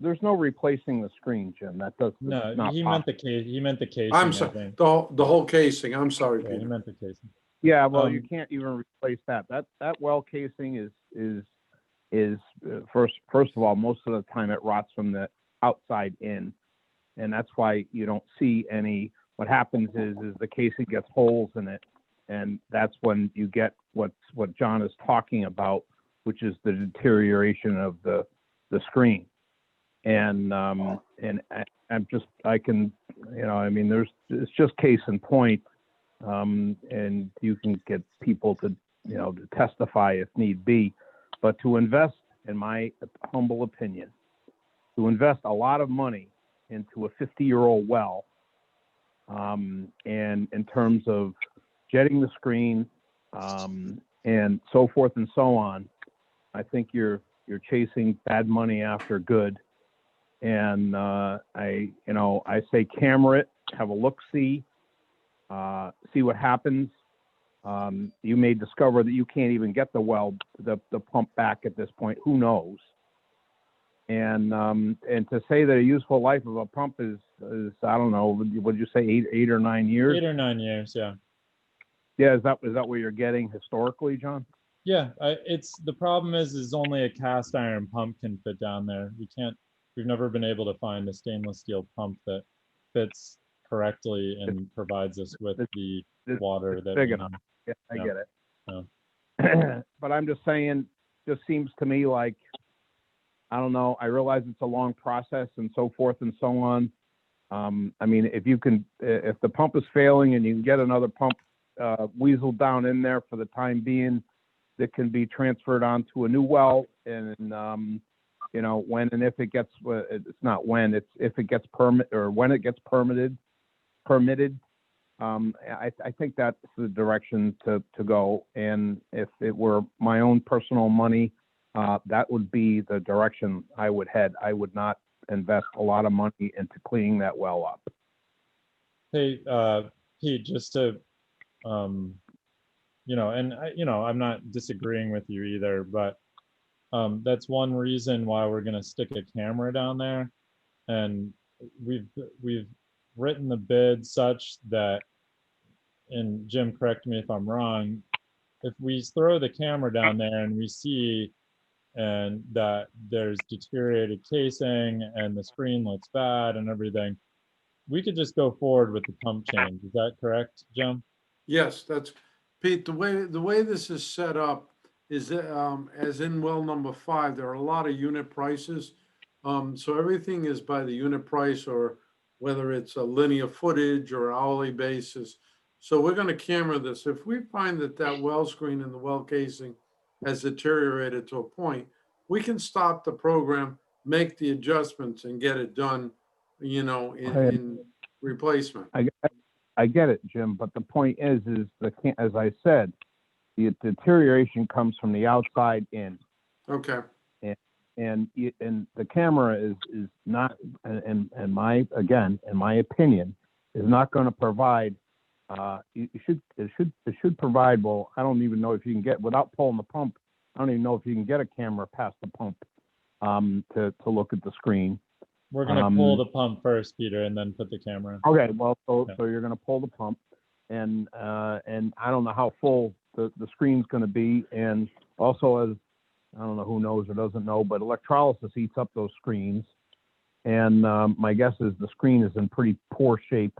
There's no replacing the screen, Jim. That does No, not he meant the case. He meant the casing. I'm I sorry, think. the whole casing, I'm sorry, Yeah, he Peter. meant the casing. Yeah, well, you can't even replace that. That well casing is first of all, most of the time it rots from the outside in, and that's why you don't see any. What happens is the casing gets holes in it, and that's when you get what John is talking about, which is the deterioration of the screen. And I'm just, I can, I mean, it's just case in point. And you can get people to, to testify if need be, but to invest, in my humble opinion, to invest a lot of money into a 50-year-old well, and in terms of jetting the screen, and so forth and so on, I think you're chasing bad money after good. And I say camera it, have a look-see, see what happens. You may discover that you can't even get the pump back at this point. Who knows? And to say that a useful life of a pump is I don't know. What did you say? 8 or 9 years? 8 or 9 years. Yeah. Yeah. Is that what you're getting historically, John? Yeah. It's the problem is only a cast iron pump can fit down there. We've never been able to find a stainless steel pump that fits correctly and provides us with the water that big we enough. need. Yeah, I Yeah. get it. Yeah. But I'm just saying, just seems to me like, I don't know. I realize it's a long process and so forth and so on. I mean, if the pump is failing and you can get another pump weaseled down in there for the time being, that can be transferred onto a new well, and when and if it gets, it's not when, it's if it gets when it gets permitted. I think that's the direction to go. And if it were my own personal money, that would be the direction I would head. I would not invest a lot of money into cleaning that well up. Hey, Pete, just to, and I'm not disagreeing with you either, but that's one reason why we're going to stick a camera down there. And we've written the bid such that, and Jim, correct me if I'm wrong, if we throw the camera down there and we see and that there's deteriorated casing and the screen looks bad and everything, we could just go forward with the pump change. Is that correct, Jim? Yes, that's, Pete, the way this is set up is that, as in well number 5, there are a lot of unit prices. So everything is by the unit price, or whether it's a linear footage or hourly basis. So we're gonna camera this. If we find that well screen and the well casing has deteriorated to a point, we can stop the program, make the adjustments and get it done, in replacement. I get it, Jim, but the point is as I said, the deterioration comes from the outside in. Okay. And the camera is not, in my opinion, is not going to provide. It should provide. Well, I don't even know if you can get, without pulling the pump, I don't even know if you can get a camera past the pump to look at the screen. We're going to pull the pump first, Peter, and then put the camera in. Okay, well, so you're going to pull the pump, and I don't know how full the screen's going to be, and also, as I don't know who knows or doesn't know, but electrolysis eats up those screens, and my guess is the screen is in pretty poor shape,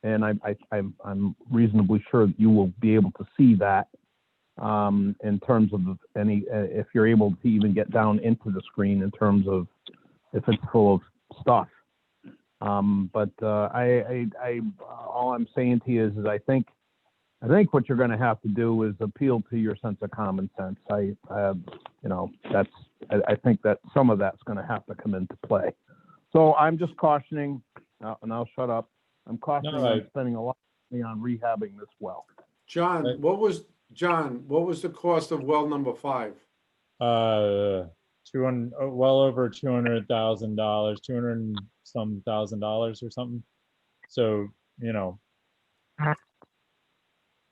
and I'm reasonably sure that you will be able to see that in terms of any, if you're able to even get down into the screen in terms of if it's full of stuff. But all I'm saying to you is I think what you're going to have to do is appeal to your sense of common sense. I think that some of that's going to have to come into play. So I'm just cautioning, and I'll shut up. I'm cautioning on spending a lot of money on rehabbing this well. John, what was the cost of well number 5? Well over $200,000, 200 and some $1,000 or something. So,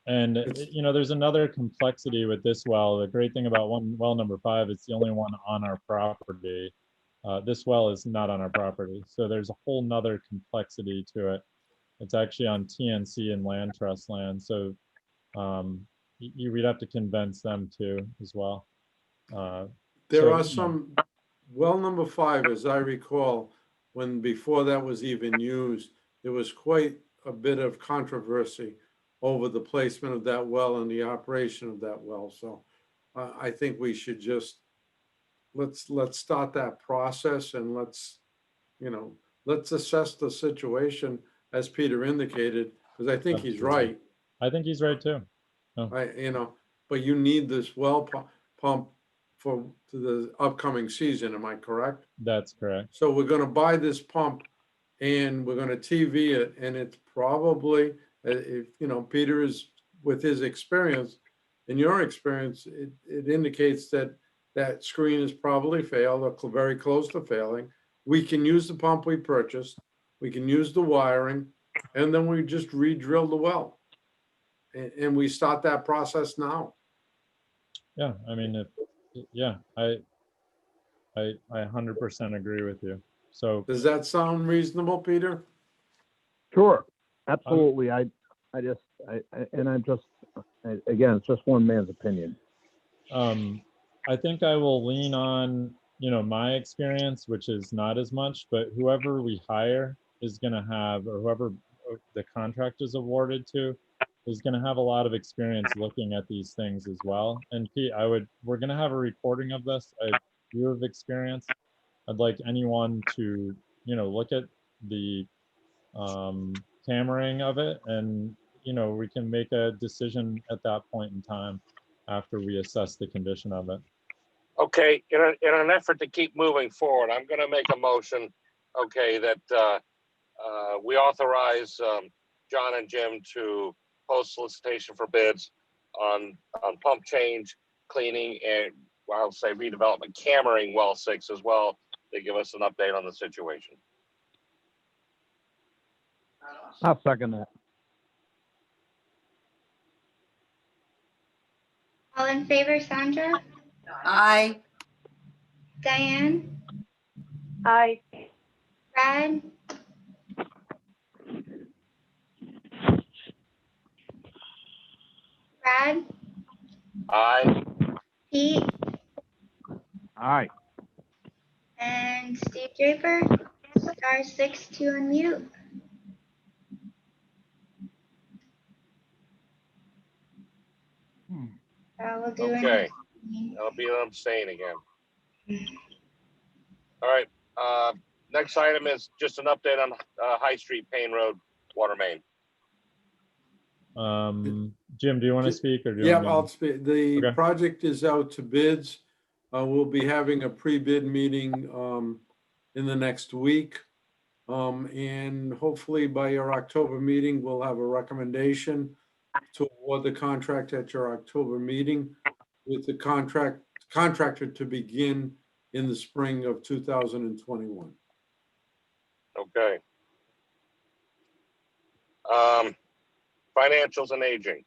and there's another complexity with this well. The great thing about well number 5, it's the only one on our property. This well is not on our property. So there's a whole nother complexity to it. It's actually on TNC and land trust land. So we'd have to convince them too as well. There are some, well number 5, as I recall, before that was even used, there was quite a bit of controversy over the placement of that well and the operation of that well. So I think we should just, let's start that process, and let's assess the situation as Peter indicated, because I think he's right. I think he's right too. But you need this well pump to the upcoming season. Am I correct? That's correct. So we're going to buy this pump and we're going to TV it, and it's probably, if Peter is, with his experience and your experience, it indicates that screen has probably failed or very close to failing. We can use the pump we purchased, we can use the wiring, and then we just re-drill the well, and we start that process now. Yeah, I mean, I 100% agree with you. So does that sound reasonable, Peter? Sure, absolutely. Again, it's just one man's opinion. I think I will lean on, my experience, which is not as much, but whoever we hire is going to have, or whoever the contract is awarded to, is going to have a lot of experience looking at these things as well. And Pete, we're going to have a recording of this. I do have experience. I'd like anyone to, look at the cammering of it, and, we can make a decision at that point in time after we assess the condition of it. Okay, in an effort to keep moving forward, I'm going to make a motion, that we authorize John and Jim to post solicitation for bids on pump change, cleaning, and I'll say redevelopment, cammering well 6 as well. They give us an update on the situation. I'll second that. All in favor, Sandra? Aye. Diane? Aye. Brad? Brad? Aye. Pete? Aye. And Steve Draper? *6 to unmute. We'll do Okay. it. That'll be an abstain again. All right. Next item is just an update on High Street Payne Road water main. Jim, do you want to speak, or do you Yeah, want me to? I'll speak. The project is out to bids. We'll be having a pre-bid meeting in the next week. And hopefully by your October meeting, we'll have a recommendation to award the contract at your October meeting, with the contractor to begin in the spring of 2021. Okay. Financials and aging.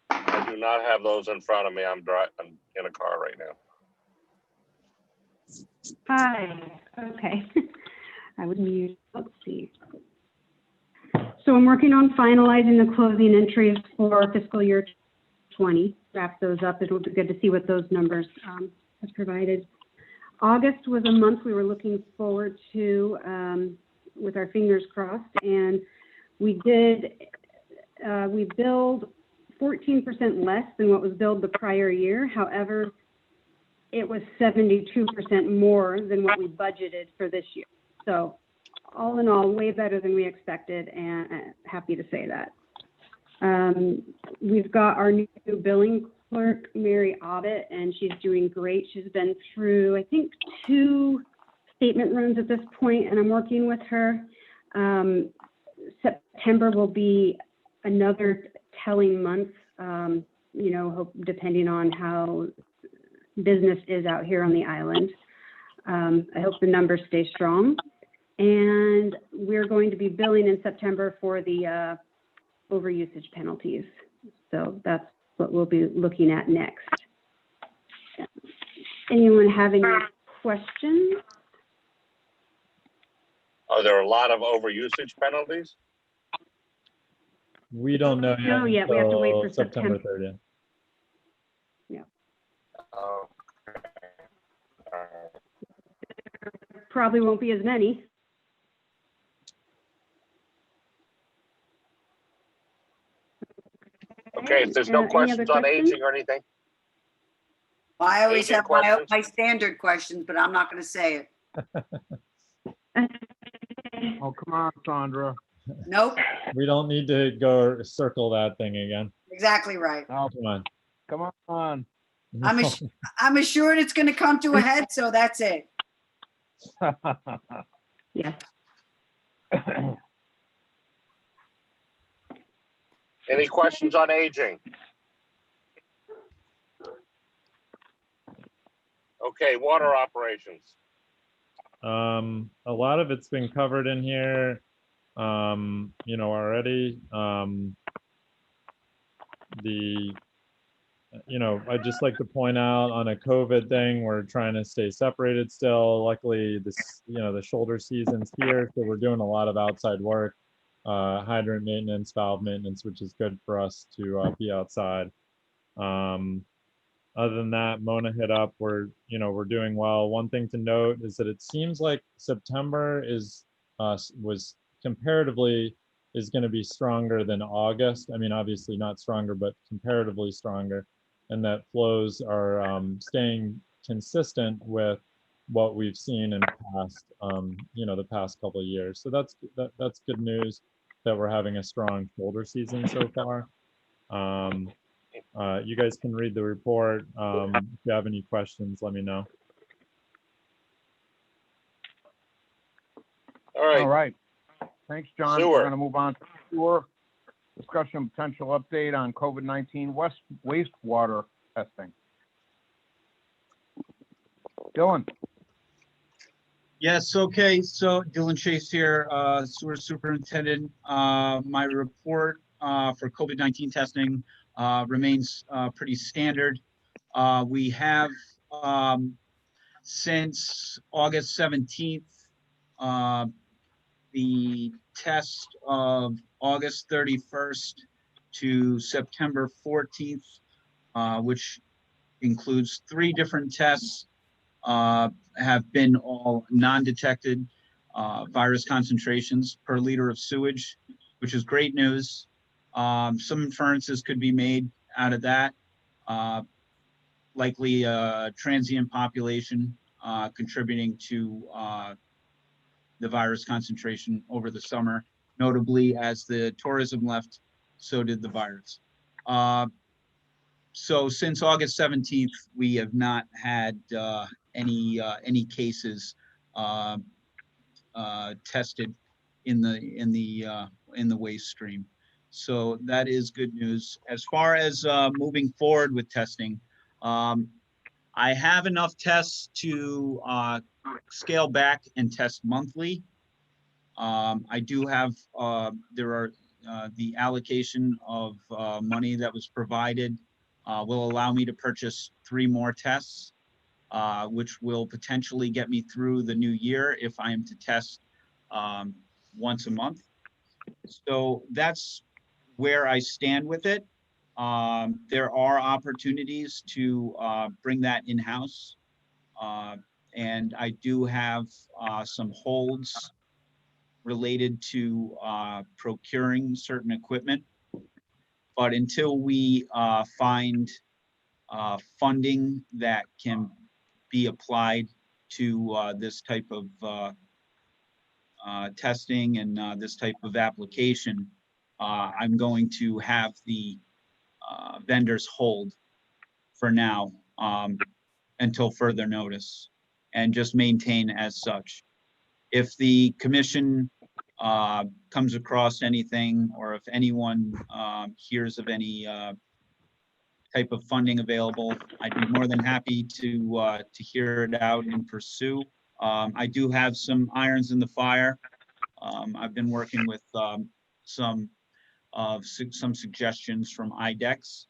I do not have those in front of me. I'm in a car right now. Hi, okay. I would mute, let's see. So I'm working on finalizing the closing entries for fiscal year 20. Wrap those up. It would be good to see what those numbers have provided. August was a month we were looking forward to with our fingers crossed, and we billed 14% less than what was billed the prior year. However, it was 72% more than what we budgeted for this year. So all in all, way better than we expected, and happy to say that. We've got our new billing clerk, Mary Abbott, and she's doing great. She's been through, I think, 2 statement runs at this point, and I'm working with her. September will be another telling month, you know, depending on how business is out here on the island. I hope the numbers stay strong. And we're going to be billing in September for the overusage penalties. So that's what we'll be looking at next. Anyone have any questions? Are there a lot of overusage penalties? We don't know yet. No, yet. We have to wait for September 30th. Yeah. Okay. Probably won't be as many. Okay, if there's no Any questions other on questions? aging or anything, I always Agent have questions? my standard questions, but I'm not going to say it. Oh, come on, Sandra. Nope, We don't need to go circle that thing again. exactly right. Oh, Come on. come on. I'm assured it's going to come to a head, so that's it. Yeah. any questions on aging? Okay, water operations. A lot of it's been covered in here, you know, already. You know, I'd just like to point out on a COVID thing, we're trying to stay separated still. Luckily, this, you know, the shoulder season's here, so we're doing a lot of outside work, hydrant maintenance, valve maintenance, which is good for us to be outside. Other than that, Mona hit up, we're doing well. One thing to note is that it seems like September was comparatively is going to be stronger than August. I mean, obviously not stronger, but comparatively stronger, and that flows are staying consistent with what we've seen in past, you know, the past couple of years. So that's good news that we're having a strong shoulder season so far. You guys can read the report. If you have any questions, let me know. All right, Thanks, John. Sewer. We're going to move on to sewer. Discussion potential update on COVID-19 wastewater testing. Dylan. Yes, okay, so Dylan Chase here, sewer superintendent. My report for COVID-19 testing remains pretty standard. We have since August 17th, the test of August 31st to September 14th, which includes 3 different tests, have been all non-detected virus concentrations per liter of sewage, which is great news. Some inferences could be made out of that. Likely a transient population contributing to the virus concentration over the summer. Notably, as the tourism left, so did the virus. So since August 17th, we have not had any cases tested in the waste stream. So that is good news. As far as moving forward with testing, I have enough tests to scale back and test monthly. I do have, the allocation of money that was provided will allow me to purchase 3 more tests, which will potentially get me through the new year if I am to test once a month. So that's where I stand with it. There are opportunities to bring that in-house. And I do have some holds related to procuring certain equipment. But until we find funding that can be applied to this type of testing and this type of application, I'm going to have the vendors hold for now until further notice, and just maintain as such. If the commission comes across anything, or if anyone hears of any type of funding available, I'd be more than happy to hear it out and pursue. I do have some irons in the fire. I've been working with some suggestions from IDEX,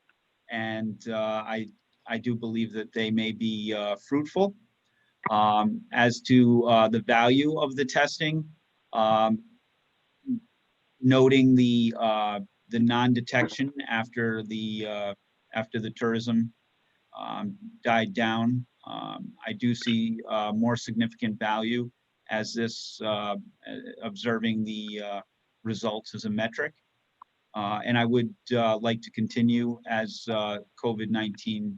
and I do believe that they may be fruitful. As to the value of the testing, noting the non-detection after the tourism died down, I do see more significant value as this observing the results as a metric. And I would like to continue as COVID-19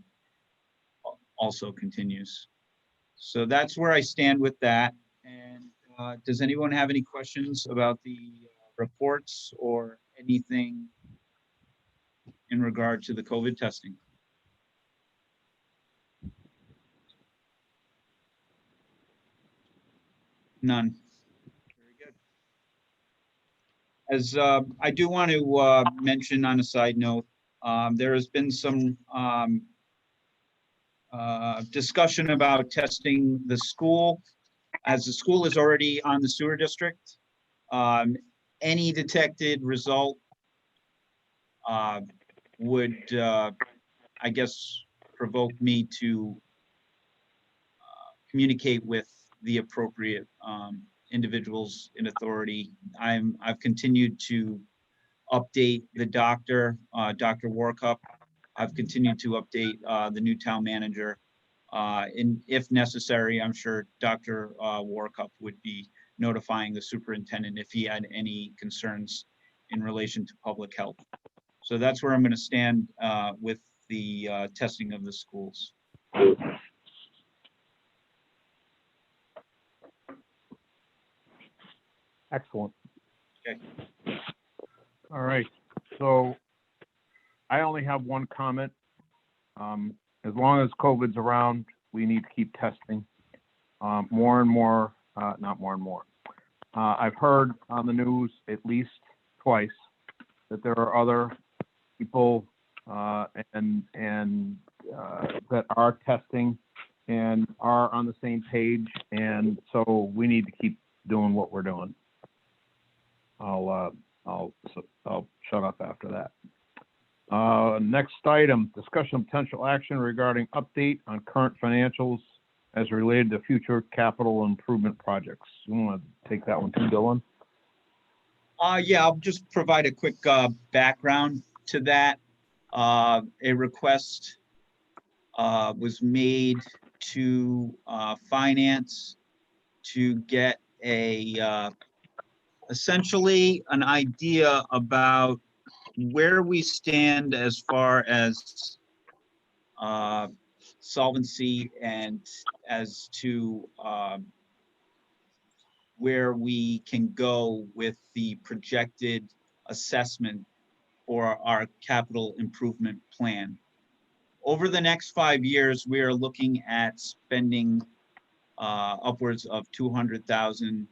also continues. So that's where I stand with that. And does anyone have any questions about the reports or anything in regard to the COVID testing? None. Very good. As I do want to mention on a side note, there has been some discussion about testing the school. As the school is already on the sewer district, any detected result would, I guess, provoke me to communicate with the appropriate individuals in authority. I've continued to update the doctor, Dr. Warkup. I've continued to update the new town manager. And if necessary, I'm sure Dr. Warkup would be notifying the superintendent if he had any concerns in relation to public health. So that's where I'm going to stand with the testing of the schools. Excellent. Okay. All right. So I only have one comment. As long as COVID's around, we need to keep testing more and more, not more and more. I've heard on the news at least twice that there are other people and that are testing and are on the same page, and so we need to keep doing what we're doing. I'll shut up after that. Next item, discussion of potential action regarding update on current financials as related to future capital improvement projects. You want to take that one too, Dylan? Yeah, I'll just provide a quick background to that. A request was made to finance to get essentially an idea about where we stand as far as solvency and as to where we can go with the projected assessment for our capital improvement plan. Over the next 5 years, we are looking at spending upwards of $200,000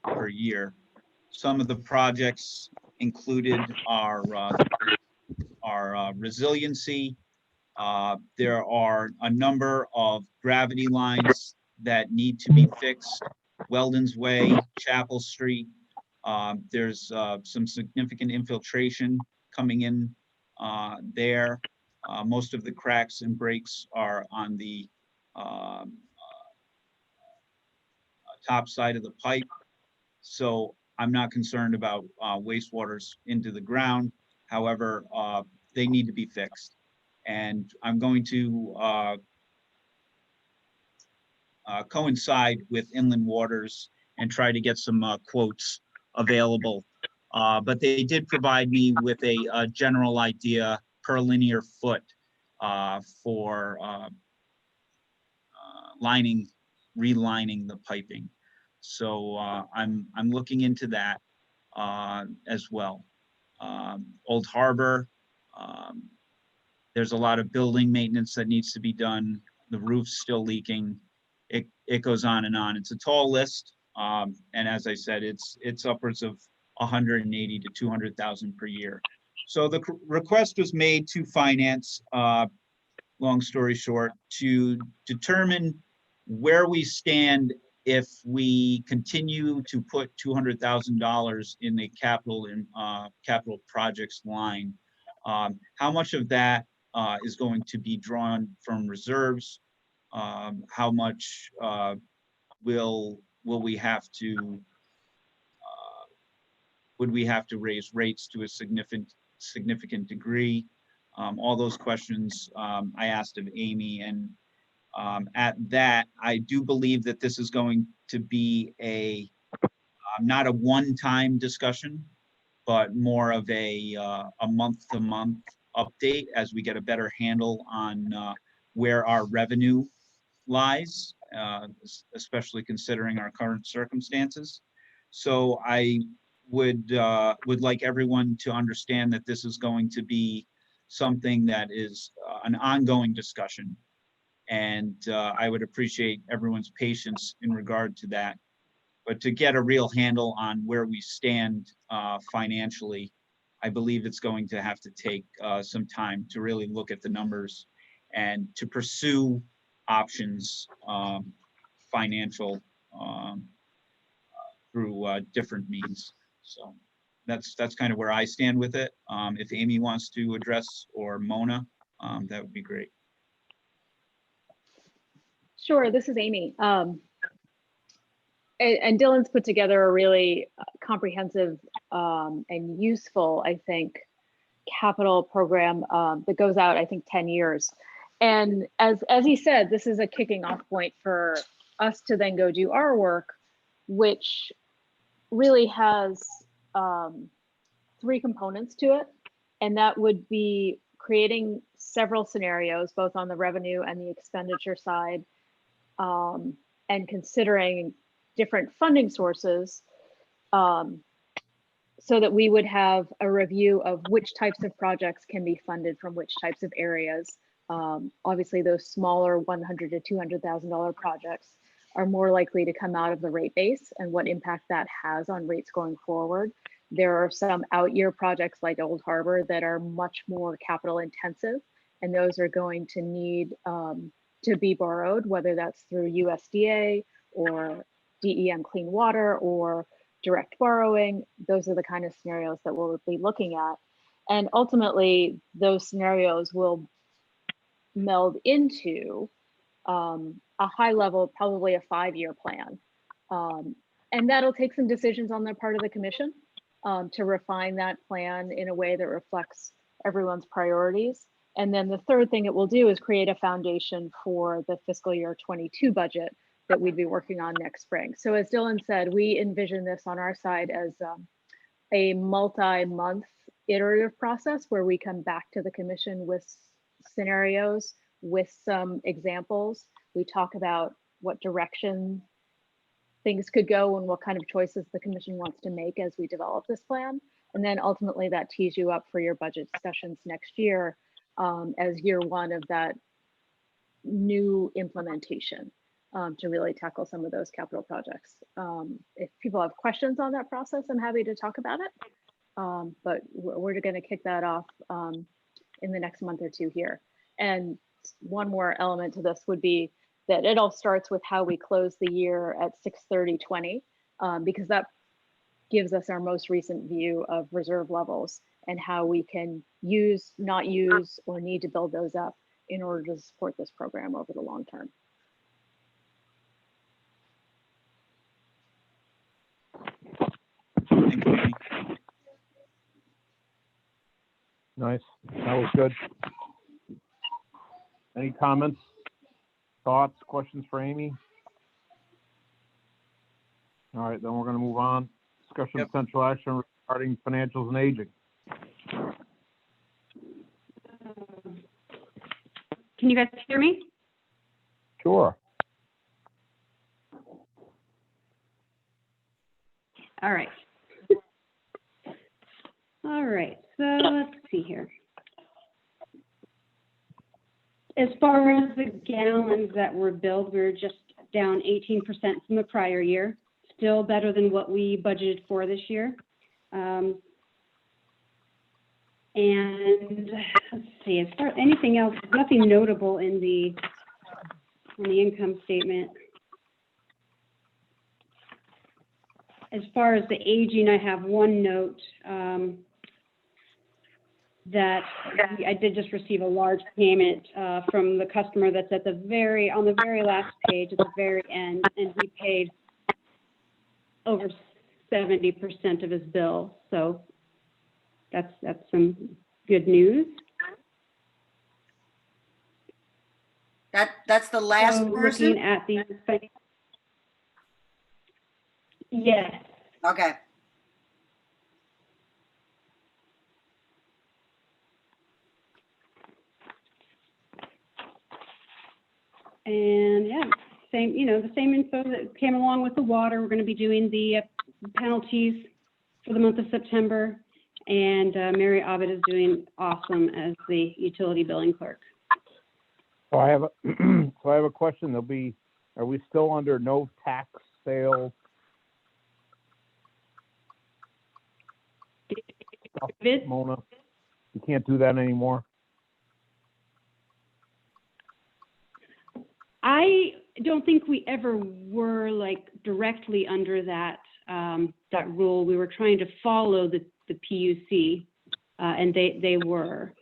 per year. Some of the projects included are resiliency. There are a number of gravity lines that need to be fixed. Weldon's Way, Chapel Street. There's some significant infiltration coming in there. Most of the cracks and breaks are on the top side of the pipe. So I'm not concerned about wastewaters into the ground. However, they need to be fixed. And I'm going to coincide with Inland Waters and try to get some quotes available But they did provide me with a general idea per linear foot for relining the piping. So I'm looking into that as well. Old Harbor, there's a lot of building maintenance that needs to be done. The roof's still leaking. It goes on and on. It's a tall list, and as I said, it's upwards of 180 to 200,000 per year. So the request was made to finance, long story short, to determine where we stand if we continue to put $200,000 in the capital projects line. How much of that is going to be drawn from reserves? How much will we have to would we have to raise rates to a significant degree? All those questions I asked of Amy, and at that, I do believe that this is going to be not a one-time discussion, but more of a month-to-month update as we get a better handle on where our revenue lies, especially considering our current circumstances. So I would like everyone to understand that this is going to be something that is an ongoing discussion. And I would appreciate everyone's patience in regard to that. But to get a real handle on where we stand financially, I believe it's going to have to take some time to really look at the numbers and to pursue options, financial, through different means. So that's kind of where I stand with it. If Amy wants to address, or Mona, that would be great. Sure, this is Amy. And Dylan's put together a really comprehensive and useful, I think, capital program that goes out, I think, 10 years. And as he said, this is a kicking off point for us to then go do our work, which really has 3 components to it. And that would be creating several scenarios, both on the revenue and the expenditure side, and considering different funding sources, so that we would have a review of which types of projects can be funded from which types of areas. Obviously, those smaller $100,000 to $200,000 projects are more likely to come out of the rate base and what impact that has on rates going forward. There are some out-year projects like Old Harbor that are much more capital intensive, and those are going to need to be borrowed, whether that's through USDA or DEM Clean Water or direct borrowing. Those are the kind of scenarios that we'll be looking at. And ultimately, those scenarios will meld into a high level, probably a 5-year plan. And that'll take some decisions on the part of the commission to refine that plan in a way that reflects everyone's priorities. And then the third thing it will do is create a foundation for the fiscal year 22 budget that we'd be working on next spring. So as Dylan said, we envision this on our side as a multi-month iterative process where we come back to the commission with scenarios, with some examples. We talk about what direction things could go and what kind of choices the commission wants to make as we develop this plan. And then ultimately that tees you up for your budget discussions next year as year 1 of that new implementation to really tackle some of those capital projects. If people have questions on that process, I'm happy to talk about it. But we're going to kick that off in the next month or 2 here. And one more element to this would be that it all starts with how we close the year at 6/30/20, because that gives us our most recent view of reserve levels and how we can use, not use, or need to build those up in order to support this program over the long term. Thank you, Amy. Nice, that was good. Any comments, thoughts, questions for Amy? All right, then we're gonna move on. Discussion of potential action regarding financials and aging. Can you guys hear me? Sure. All right. All right, so let's see here. As far as the gallons that were billed, we were just down 18% from the prior year. Still better than what we budgeted for this year. And let's see, as far as anything else, nothing notable in the income statement. As far as the aging, I have one note that I did just receive a large payment from the customer that's at on the very last page at the very end, and he paid over 70% of his bill. So that's some good news. That's the last So person? looking at the, yes. Okay. And yeah, same, the same info that came along with the water. We're going to be doing the penalties for the month of September. And Mary Abbott is doing awesome as the utility billing clerk. So I have a question. Are we still under no tax sale? David? Mona, you can't do that anymore? I don't think we ever were like directly under that that rule. We were trying to follow the PUC, and they were.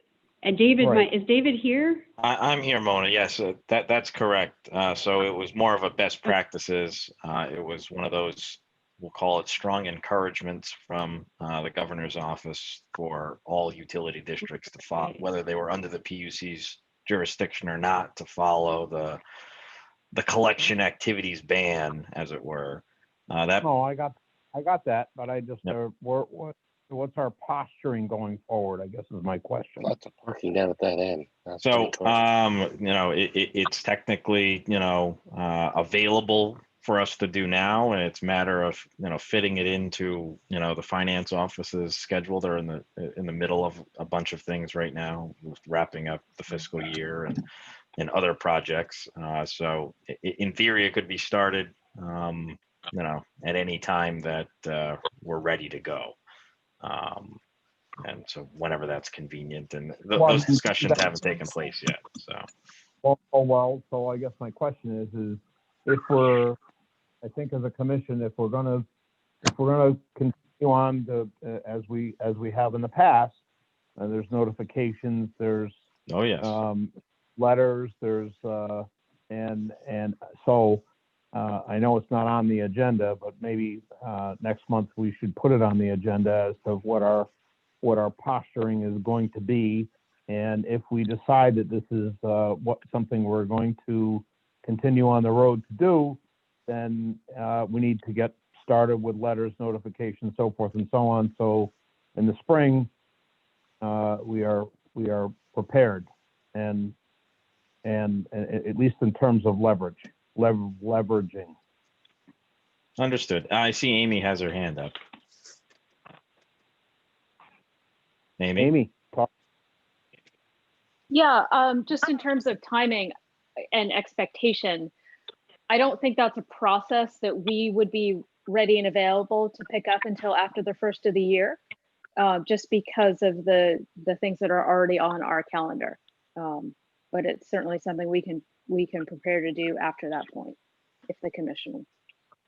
And David, Right. is David here? I'm here, Mona. Yes, that's correct. So it was more of a best practices. It was one of those, we'll call it strong encouragements from the governor's office for all utility districts to follow, whether they were under the PUC's jurisdiction or not, to follow the collection activities ban, as it were. No, I got that, but I just, Yep. what's our posturing going forward, I guess is my question. Lots of parking down at that end. That's So, pretty cool. it's technically, available for us to do now, and it's a matter of, fitting it into, the finance office's schedule. They're in the middle of a bunch of things right now, with wrapping up the fiscal year and other projects. So in theory, it could be started, at any time that we're ready to go. And so whenever that's convenient, and those discussions haven't taken place yet. So, So I guess my question is if we're, I think as a commission, if we're gonna continue on as we have in the past, there's notifications, there's oh yes, letters, there's and so I know it's not on the agenda, but maybe next month we should put it on the agenda as to what our posturing is going to be. And if we decide that this is something we're going to continue on the road to do, then we need to get started with letters, notifications, so forth and so on. So in the spring, we are prepared, and at least in terms of leveraging. understood. I see Amy has her hand up. Amy? Talk. Yeah, just in terms of timing and expectation, I don't think that's a process that we would be ready and available to pick up until after the first of the year, just because of the things that are already on our calendar. But it's certainly something we can prepare to do after that point, if the commission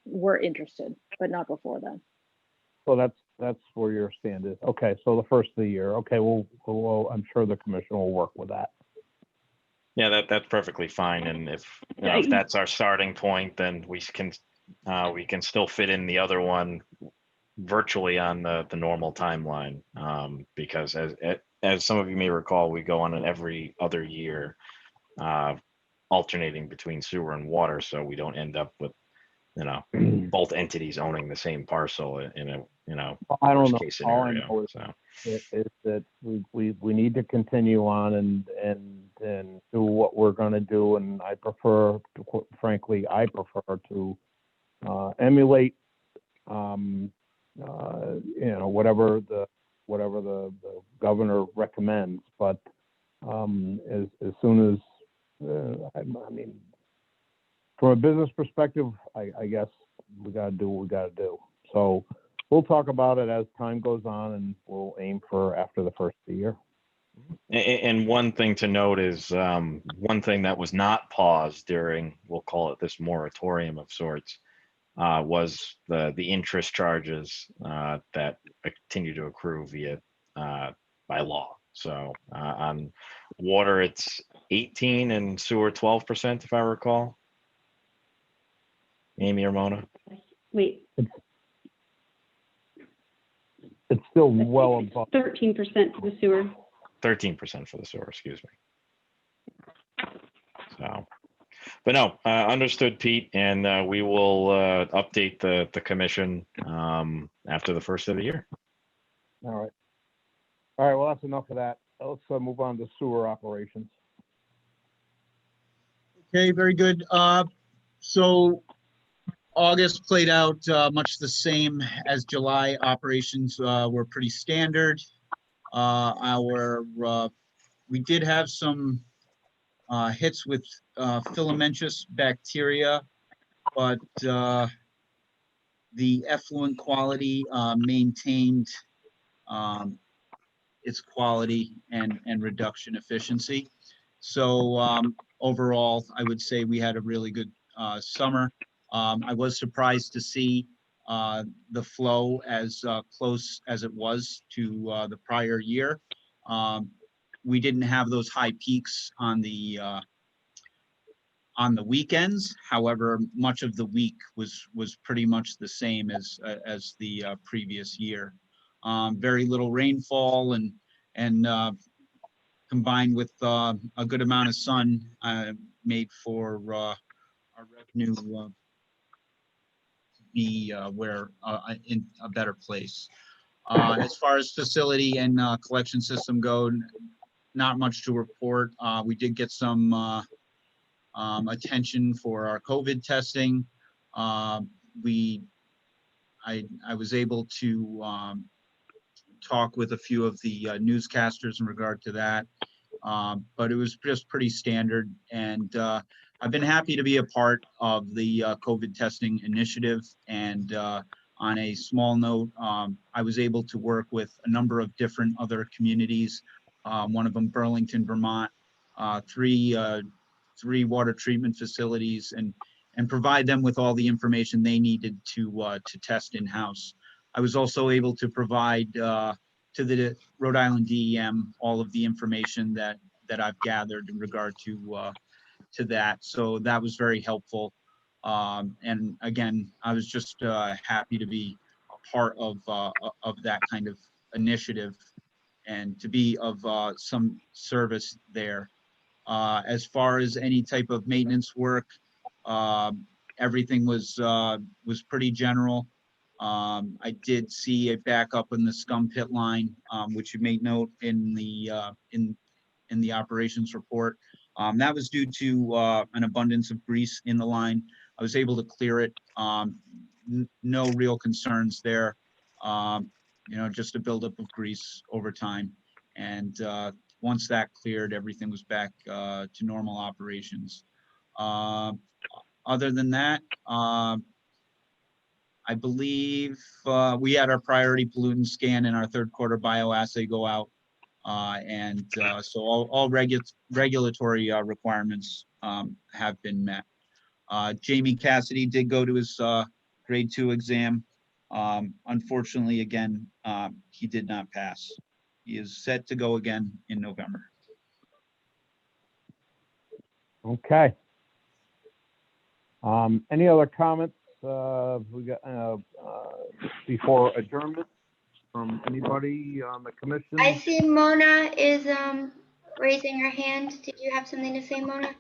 were interested, but not before then. So that's where your stand is. Okay, so the first of the year. Okay, well, I'm sure the commission will work with that. Yeah, that's perfectly fine. And if that's our starting point, then we can still fit in the other one virtually on the normal timeline, because as some of you may recall, we go on an every other year, alternating between sewer and water, so we don't end up with both entities owning the same parcel in a, I don't worst know. case All I scenario. know So, is that we need to continue on and do what we're going to do. And I prefer, frankly, I prefer to emulate, whatever the governor recommends. But as soon as, I mean, from a business perspective, I guess we got to do what we got to do. So we'll talk about it as time goes on, and we'll aim for after the first of the year. and one thing to note is one thing that was not paused during, we'll call it this moratorium of sorts, was the interest charges that continue to accrue via by law. So on water, it's 18 and sewer 12%, if I recall. Amy or Mona? Wait, It's still well above. 13% for the sewer. 13% for the sewer, excuse me. So, but no, understood, Pete, and we will update the commission after the first of the year. All right. Well, that's enough of that. Let's move on to sewer operations. Okay, very good. So August played out much the same as July. Operations were pretty standard. We did have some hits with filamentous bacteria, but the effluent quality maintained its quality and reduction efficiency. So overall, I would say we had a really good summer. I was surprised to see the flow as close as it was to the prior year. We didn't have those high peaks on the weekends. However, much of the week was pretty much the same as the previous year. Very little rainfall and combined with a good amount of sun made for our revenue be in a better place. As far as facility and collection system go, not much to report. We did get some attention for our COVID testing. I was able to talk with a few of the newscasters in regard to that, but it was just pretty standard. And I've been happy to be a part of the COVID testing initiative. And on a small note, I was able to work with a number of different other communities. One of them, Burlington, Vermont, three water treatment facilities, and provide them with all the information they needed to test in-house. I was also able to provide to the Rhode Island DEM all of the information that I've gathered in regard to that. So that was very helpful. And again, I was just happy to be a part of that kind of initiative and to be of some service there. As far as any type of maintenance work, everything was pretty general. I did see a backup in the scum pit line, which you may note in the operations report. That was due to an abundance of grease in the line. I was able to clear it. No real concerns there. Just a buildup of grease over time. And once that cleared, everything was back to normal operations. Other than that, I believe we had our priority pollutant scan and our third quarter bioassay go out. So all regulatory requirements have been met. Jamie Cassidy did go to his grade 2 exam. Unfortunately, again, he did not pass. He is set to go again in November. Okay. Any other comments we got before adjournment from anybody on the commission? I see Mona is raising her hand. Did you have something to say, Mona?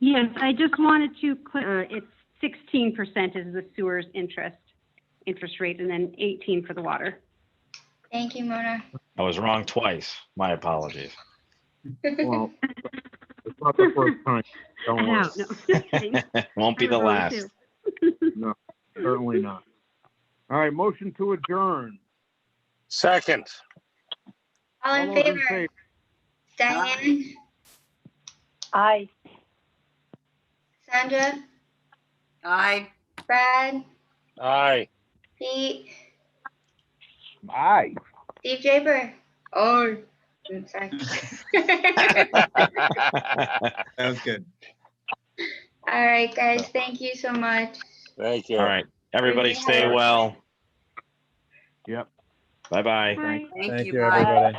Yes, I just wanted to clear, it's 16% is the sewer's interest rate, and then 18 for the water. Thank you, Mona. I was wrong twice. My apologies. Well, it's not the first time. Don't worry. No, just kidding. Won't be I the was wrong, last. too. No, certainly not. All right, motion to adjourn. Second. All in All those favor? Diane, Aye. Sandra, Aye. Brad, Aye. Pete, Aye. Steve Draper. Oh, I'm sorry. That was good. All right, guys, thank you so much. Thank you. All right. Everybody Everybody stay have a- well. Yep. Bye-bye. Bye. Thank Thank you. you, Bye. everybody.